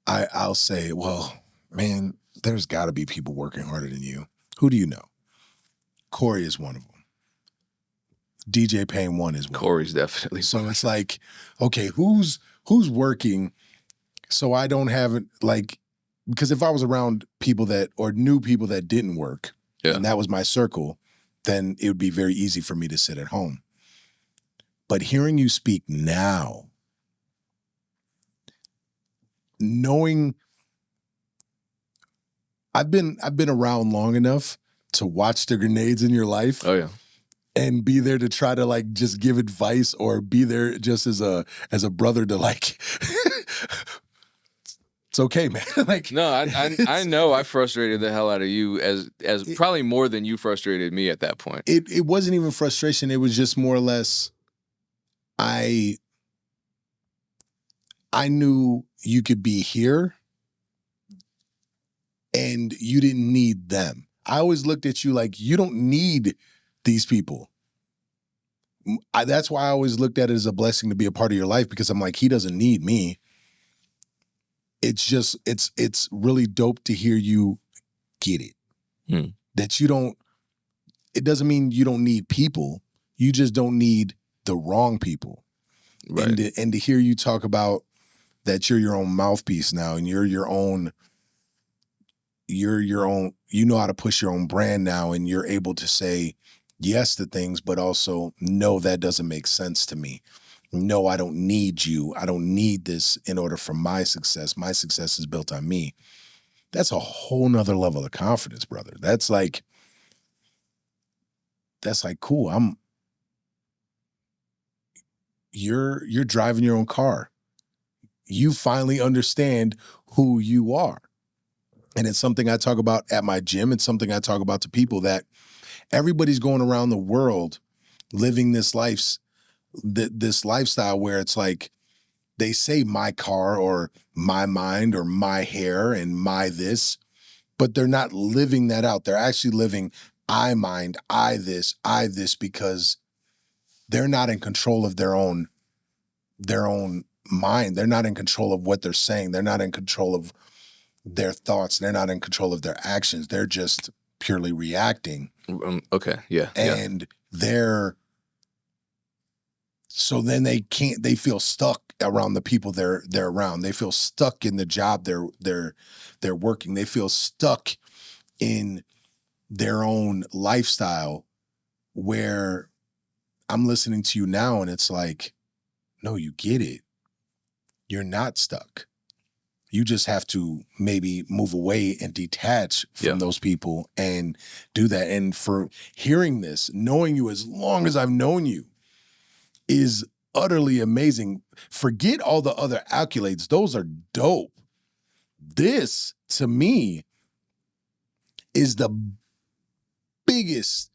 I'll say, well, man, there's got to be people working harder than you. Who do you know? Corey is one of them. DJ Payne 1 is one. Corey's definitely. So it's like, okay, who's working so I don't have it, like, because if I was around people or knew people that didn't work, and that was my circle, then it would be very easy for me to sit at home. But hearing you speak now, knowing I've been around long enough to watch the grenades in your life. Oh yeah. And be there to try to like just give advice, or be there just as a brother to like it's okay, man. Like, no, I know I frustrated the hell out of you as probably more than you frustrated me at that point. It wasn't even frustration. It was just more or less, I knew you could be here and you didn't need them. I always looked at you like, you don't need these people. That's why I always looked at it as a blessing to be a part of your life, because I'm like, he doesn't need me. It's just, it's really dope to hear you get it. That you don't, it doesn't mean you don't need people. You just don't need the wrong people. Right. And to hear you talk about that you're your own mouthpiece now, and you're your own, you know how to push your own brand now, and you're able to say yes to things, but also, no, that doesn't make sense to me. No, I don't need you. I don't need this in order for my success. My success is built on me. That's a whole nother level of confidence, brother. That's like cool. You're driving your own car. You finally understand who you are. And it's something I talk about at my gym. It's something I talk about to people, that everybody's going around the world living this lifestyle where it's like, they say my car or my mind or my hair and my this, but they're not living that out. They're actually living I mind, I this, because they're not in control of their own mind. They're not in control of what they're saying. They're not in control of their thoughts. They're not in control of their actions. They're just purely reacting. Okay. Yeah. And so then they feel stuck around the people they're around. They feel stuck in the job they're working. They feel stuck in their own lifestyle, where I'm listening to you now and it's like, no, you get it. you're not stuck. You just have to maybe move away and detach from those people and do that. And for hearing this, knowing you as long as I've known you is utterly amazing. Forget all the other accolades. Those are dope. This, to me, is the biggest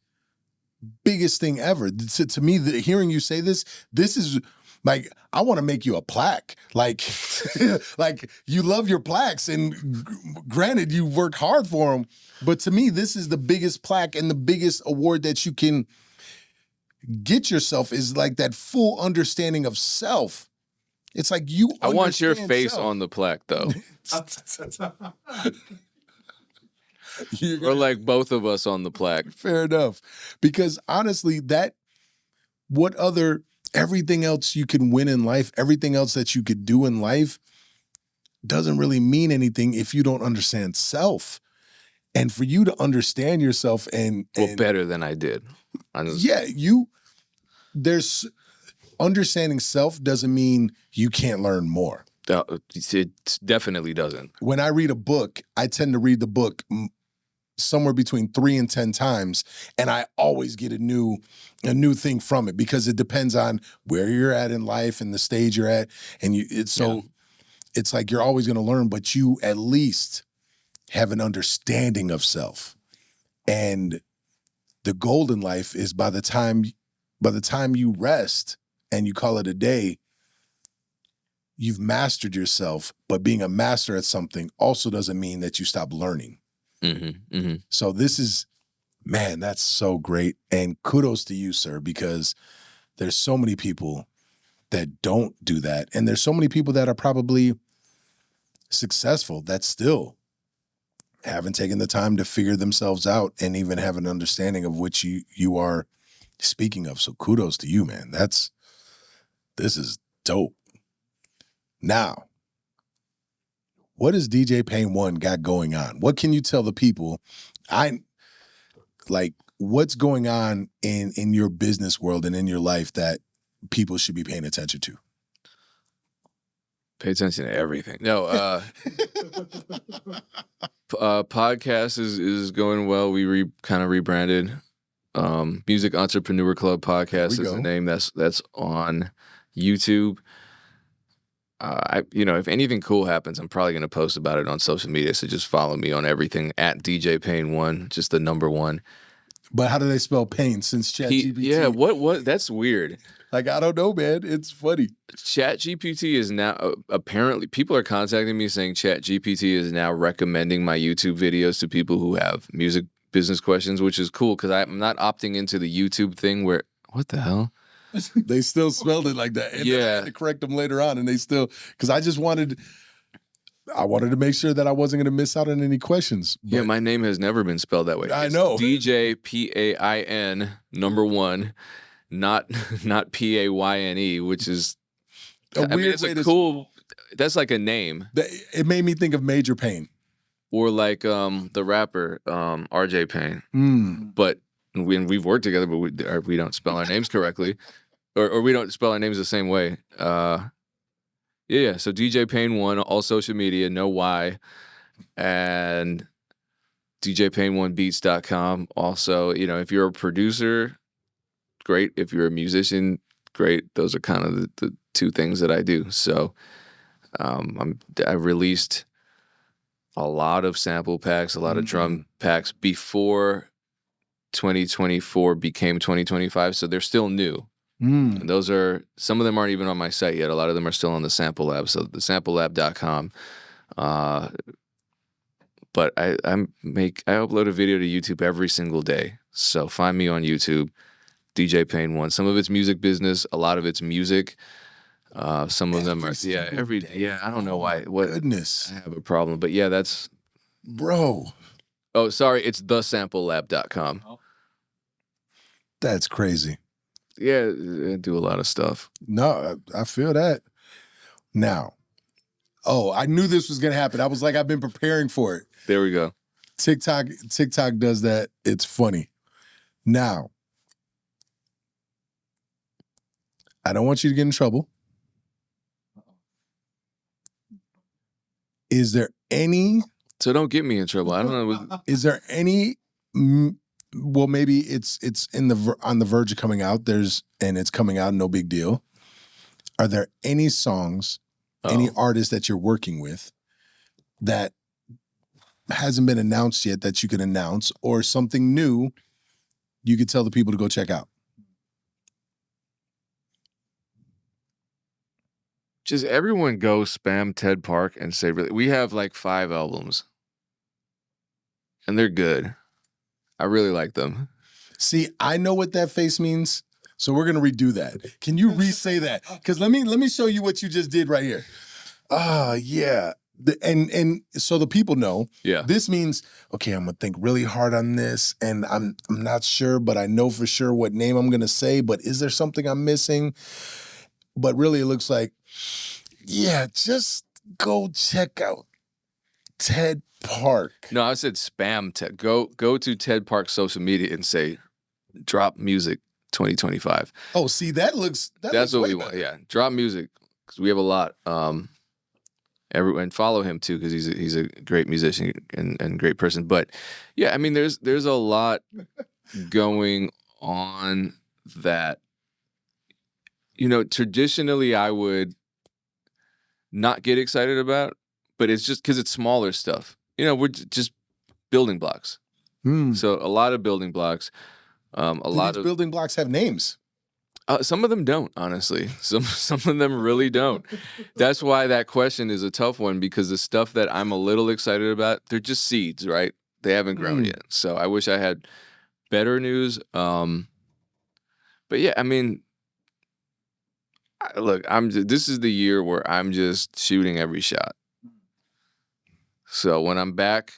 thing ever. To me, hearing you say this is like, I want to make you a plaque. Like, like you love your plaques, and granted, you work hard for them. But to me, this is the biggest plaque and the biggest award that you can get yourself, is like that full understanding of self. It's like you. I want your face self. on the plaque, though. Or like both of us on the plaque. Fair enough. Because honestly, everything else you can win in life, everything else that you could do in life doesn't really mean anything if you don't understand self. And for you to understand yourself and better than I did. There's understanding self doesn't mean you can't learn more. It definitely doesn't. When I read a book, I tend to read the book somewhere between 3 and 10 times, and I always get a new thing from it, because it depends on where you're at in life and the stage you're at, and it's like you're always going to learn, but you at least have an understanding of self. And the goal in life is by the time you rest and you call it a day, you've mastered yourself. But being a master at something also doesn't mean that you stop learning. Mm-hmm, mm-hmm. So this is, man, that's so great. And kudos to you, sir, because there's so many people that don't do that. And there's so many people that are probably successful that still haven't taken the time to figure themselves out and even have an understanding of which you are speaking of. So kudos to you, man. This is dope. Now, what does DJ Payne 1 got going on? What can you tell the people? What's going on in your business world and in your life that people should be paying attention to? Pay attention to everything. No, podcast is going well. We kind of rebranded. Music Entrepreneur Club Podcast is the name that's on YouTube. If anything cool happens, I'm probably going to post about it on social media. So just follow me on everything at DJ Payne 1, just the number 1. But how do they spell Payne since ChatGPT? Yeah, what? That's weird. Like, I don't know, man. It's funny. ChatGPT is now, apparently, people are contacting me saying ChatGPT is now recommending my YouTube videos to people who have music business questions, which is cool because I'm not opting into the YouTube thing where, what the hell? They still spelled it like that. And then I had to correct them later on, and they still, because I wanted to make sure that I wasn't going to miss out on any questions. Yeah, my name has never been spelled that way. I know. DJ PAIN number 1, not PAYNE, which is weird way cool. That's like a name. It made me think of Major Payne, or like the rapper RJ Payne. But we've worked together, but we don't spell our names correctly, or we don't spell our names the same way. Yeah. So DJ Payne 1, all social media, no Y, and DJPayne1beats.com. Also, if you're a producer, great. If you're a musician, great. Those are kind of the two things that I do. So I released a lot of sample packs, a lot of drum packs before 2024 became 2025. So they're still new. And those are, some of them aren't even on my site yet. A lot of them are still on the Sample Lab. So the samplelab.com. But I upload a video to YouTube every single day. So find me on YouTube, DJ Payne 1. Some of it's music business, a lot of it's music. Some of them are every day. Yeah, I don't know why. Goodness. I have a problem. But yeah, that's bro. Oh, sorry, it's thesamplelab.com. That's crazy. Yeah, I do a lot of stuff. No, I feel that. Now, I knew this was gonna happen. I was like, I've been preparing for it. There we go. TikTok does that. It's funny. Now, I don't want you to get in trouble. Is there any? So don't get me in trouble. I don't know. Is there any? Well, maybe it's on the verge of coming out. And it's coming out. No big deal. Are there any songs, any artists that you're working with that hasn't been announced yet that you can announce, or something new you could tell the people to go check out? Just everyone go spam Ted Park and say, we have like 5 albums and they're good. I really like them. See, I know what that face means, so we're gonna redo that. Can you re-say that? Because let me show you what you just did right here. Yeah. And so the people know. Yeah. This means, okay, I'm gonna think really hard on this, and I'm not sure, but I know for sure what name I'm gonna say. But is there something I'm missing? But really, it looks like, yeah, just go check out Ted Park. No, I said spam Ted. Go to Ted Park's social media and say, drop music 2025. Oh, see, that's what we want. Yeah, drop music, because we have a lot. Everyone follow him too, because he's a great musician and great person. But yeah, I mean, there's a lot going on that, traditionally I would not get excited about, but it's just because it's smaller stuff. We're just building blocks. So a lot of building blocks. Building blocks have names. Some of them don't, honestly. Some of them really don't. That's why that question is a tough one, because the stuff that I'm a little excited about, they're just seeds, right? They haven't grown yet. So I wish I had better news. But yeah, I mean, look, this is the year where I'm just shooting every shot. So when I'm back,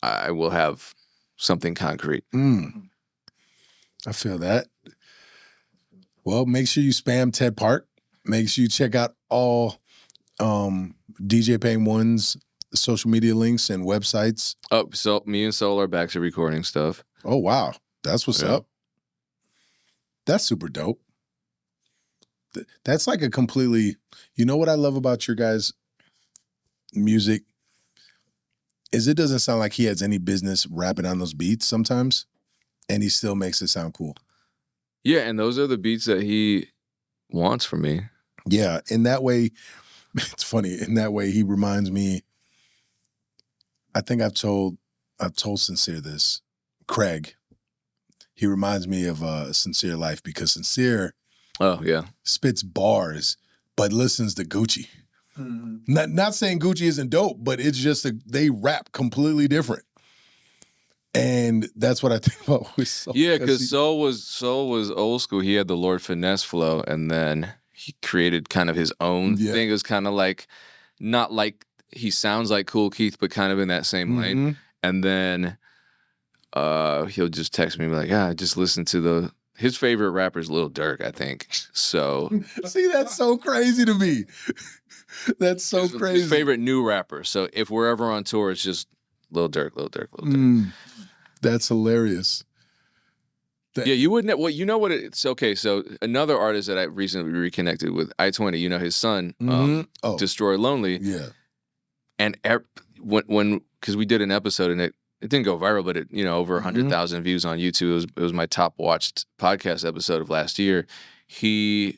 I will have something concrete. I feel that. Well, make sure you spam Ted Park. Make sure you check out all DJ Payne One's social media links and websites. Oh, so me and Soul are back to recording stuff. Oh, wow. That's what's up. That's super dope. That's like a completely, what I love about your guys' music is it doesn't sound like he has any business rapping on those beats sometimes, and he still makes it sound cool. Yeah, and those are the beats that he wants from me. Yeah, in that way, it's funny. In that way, he reminds me. I think I've told Sincere this, Craig. He reminds me of Sincere Life, because Sincere, spits bars, but listens to Gucci. Not saying Gucci isn't dope, but it's just they rap completely different. And that's what I think about with Soul. Yeah, because Soul was old school. He had the Lord Finesse flow, and then he created kind of his own thing. It was kind of like, not like he sounds like Cool Keith, but kind of in that same lane. And then he'll just text me like, I just listened to his favorite rapper is Lil Durk, I think. So see, that's so crazy to me. That's so crazy. His favorite new rapper. So if we're ever on tour, it's just Lil Durk, Lil Durk, Lil Durk. That's hilarious. Yeah, you wouldn't. Well, you know what? It's okay. So another artist that I recently reconnected with, I-20. His son, Destroy Lonely. Yeah. And when because we did an episode and it didn't go viral, but it over 100,000 views on YouTube. It was my top watched podcast episode of last year. A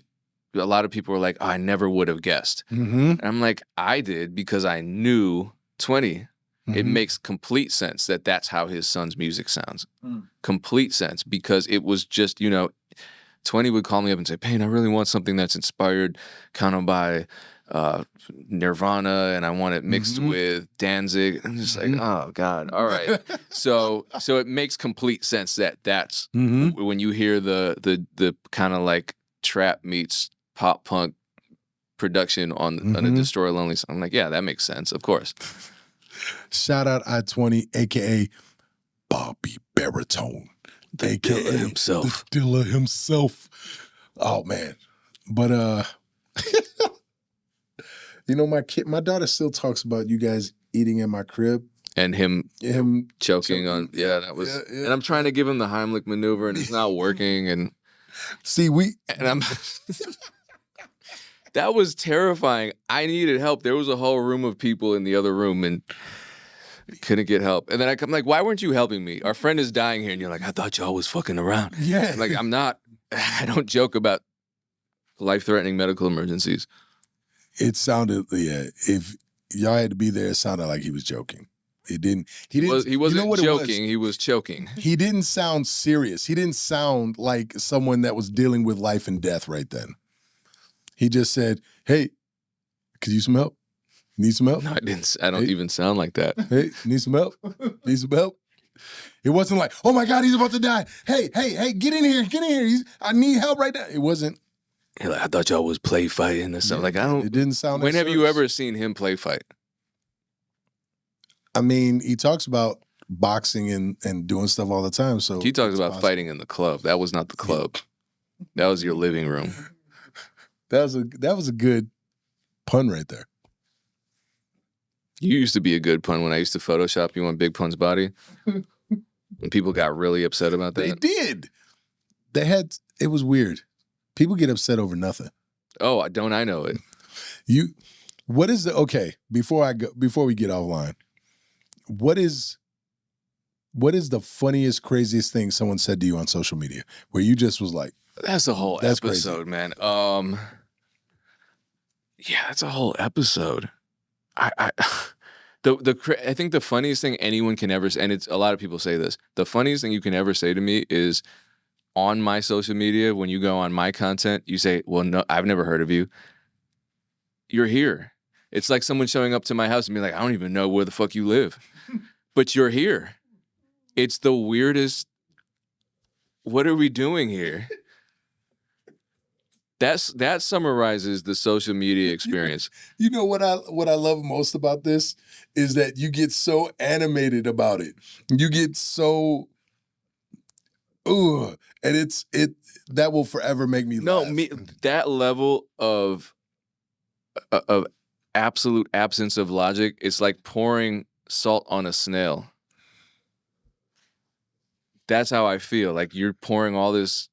lot of people were like, I never would have guessed. And I'm like, I did, because I knew 20. It makes complete sense that that's how his son's music sounds. Complete sense, because it was just, 20 would call me up and say, Payne, I really want something that's inspired kind of by Nirvana, and I want it mixed with Danzig. I'm just like, oh God, all right. So it makes complete sense that that's when you hear the kind of like trap meets pop punk production on a Destroy Lonely song. I'm like, yeah, that makes sense, of course. Shout out I-20, aka Bobby Baritone, aka himself, the Dilla himself. Oh man, but my daughter still talks about you guys eating in my crib and him choking on. Yeah, that was. Yeah. And I'm trying to give him the Heimlich maneuver, and it's not working. And see, That was terrifying. I needed help. There was a whole room of people in the other room and couldn't get help. And then I'm like, why weren't you helping me? Our friend is dying here. And you're like, I thought y'all was fucking around. Yeah. I'm like, I'm not. I don't joke about life-threatening medical emergencies. It sounded, yeah, if y'all had to be there, it sounded like he was joking. He wasn't joking. He was choking. He didn't sound serious. He didn't sound like someone that was dealing with life and death right then. He just said, hey, could you use some help? Need some help? No, I don't even sound like that. Hey, need some help? Need some help? It wasn't like, oh my God, he's about to die. Hey, get in here, I need help right now. It wasn't. Like, I thought y'all was play fighting or something. Yeah, Like, it didn't sound When that have you serious. ever seen him play fight? I mean, he talks about boxing and doing stuff all the time. So He talks it's about possible. fighting in the club. That was not the club. That was your living room. That was a good pun right there. You used to be a good pun when I used to Photoshop you on Big Pun's body. And people got really upset about that. They did. It was weird. People get upset over nothing. Oh, don't I know it? Before we get offline, what is the funniest, craziest thing someone said to you on social media where you just was like, That's a whole That's episode, man. Yeah, that's a whole episode. I think the funniest thing anyone can ever say, and it's a lot of people say this, the funniest thing you can ever say to me is on my social media, when you go on my content, you say, well, no, I've never heard of you. You're here. It's like someone showing up to my house and being like, I don't even know where the fuck you live, but you're here. It's the weirdest. What are we doing here? That summarizes the social media experience. You know what I love most about this is that you get so animated about it. You get so and that will forever make me laugh. That level of absolute absence of logic, it's like pouring salt on a snail. That's how I feel. Like you're pouring all this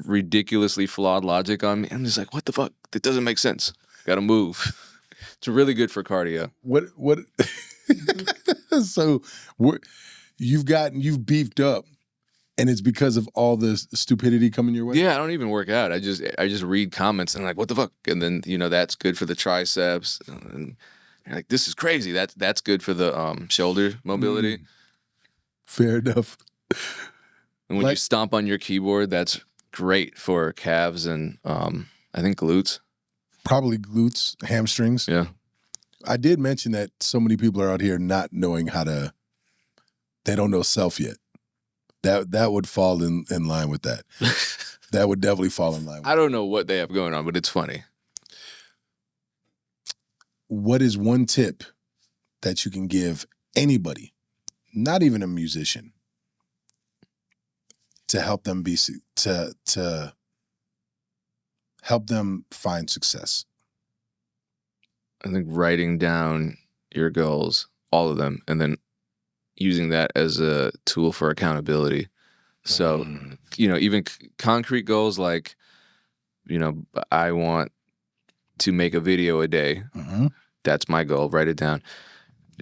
ridiculously flawed logic on me. I'm just like, what the fuck? That doesn't make sense. Gotta move. It's really good for cardio. What so you've beefed up and it's because of all the stupidity coming your way? Yeah, I don't even work out. I just read comments and I'm like, what the fuck? And then, that's good for the triceps. And you're like, this is crazy. That's good for the shoulder mobility. Fair enough. And when you stomp on your keyboard, that's great for calves and I think glutes. Probably glutes, hamstrings. Yeah. I did mention that so many people are out here not knowing they don't know self yet. That would fall in line with that. That would definitely fall in line with I don't know what they have going on, but it's funny. What is one tip that you can give anybody, not even a musician, to help them to help them find success? I think writing down your goals, all of them, and then using that as a tool for accountability. So, even concrete goals like, I want to make a video a day. Mm-hmm. That's my goal. Write it down.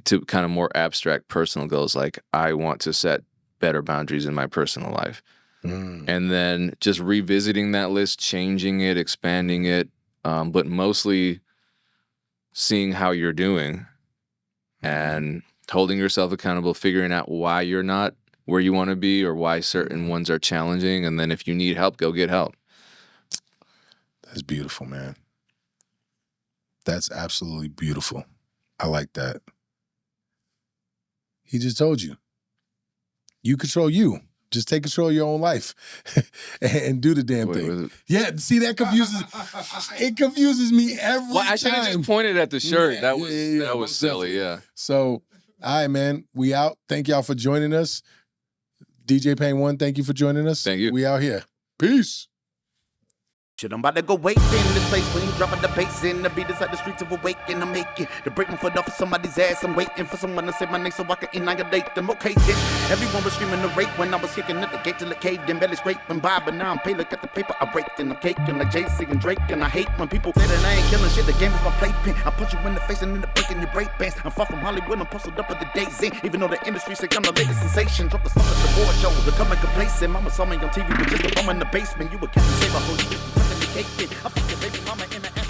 To kind of more abstract personal goals like, I want to set better boundaries in my personal life. And then just revisiting that list, changing it, expanding it, but mostly seeing how you're doing and holding yourself accountable, figuring out why you're not where you want to be or why certain ones are challenging. And then if you need help, go get help. That's beautiful, man. That's absolutely beautiful. I like that. He just told you. You control you. Just take control of your own life and do the damn thing. Yeah, see, that confuses me every time. I should have just pointed at the shirt. That was silly, yeah. So, all right, man, we out. Thank y'all for joining us. DJ Payne 1, thank you for joining us. Thank you. We out here. Peace. Shit, I'm about to go wait in this place when you dropping the bass in. The beat inside the streets of awaken. I'm making to break my foot off of somebody's ass. I'm waiting for someone to say my name so I can annihilate them. Okay, then everyone was screaming the rape when I was kicking at the gate till it caved in. Belly scraping by, but now I'm paid. Look at the paper I raked and I'm caking like Jay-Z and Drake. And I hate when people say that I ain't killing shit. The game is my playpen. I punch you in the face and end up breaking your break bands. I'm far from Hollywood. I'm posted up at the days in. Even though the industry say I'm the latest sensation. Drop the smoke at the board show. Becoming complacent. Mama saw me on TV with just a bum in the basement. You would catch the same. I hold you. I fuck your baby mama in the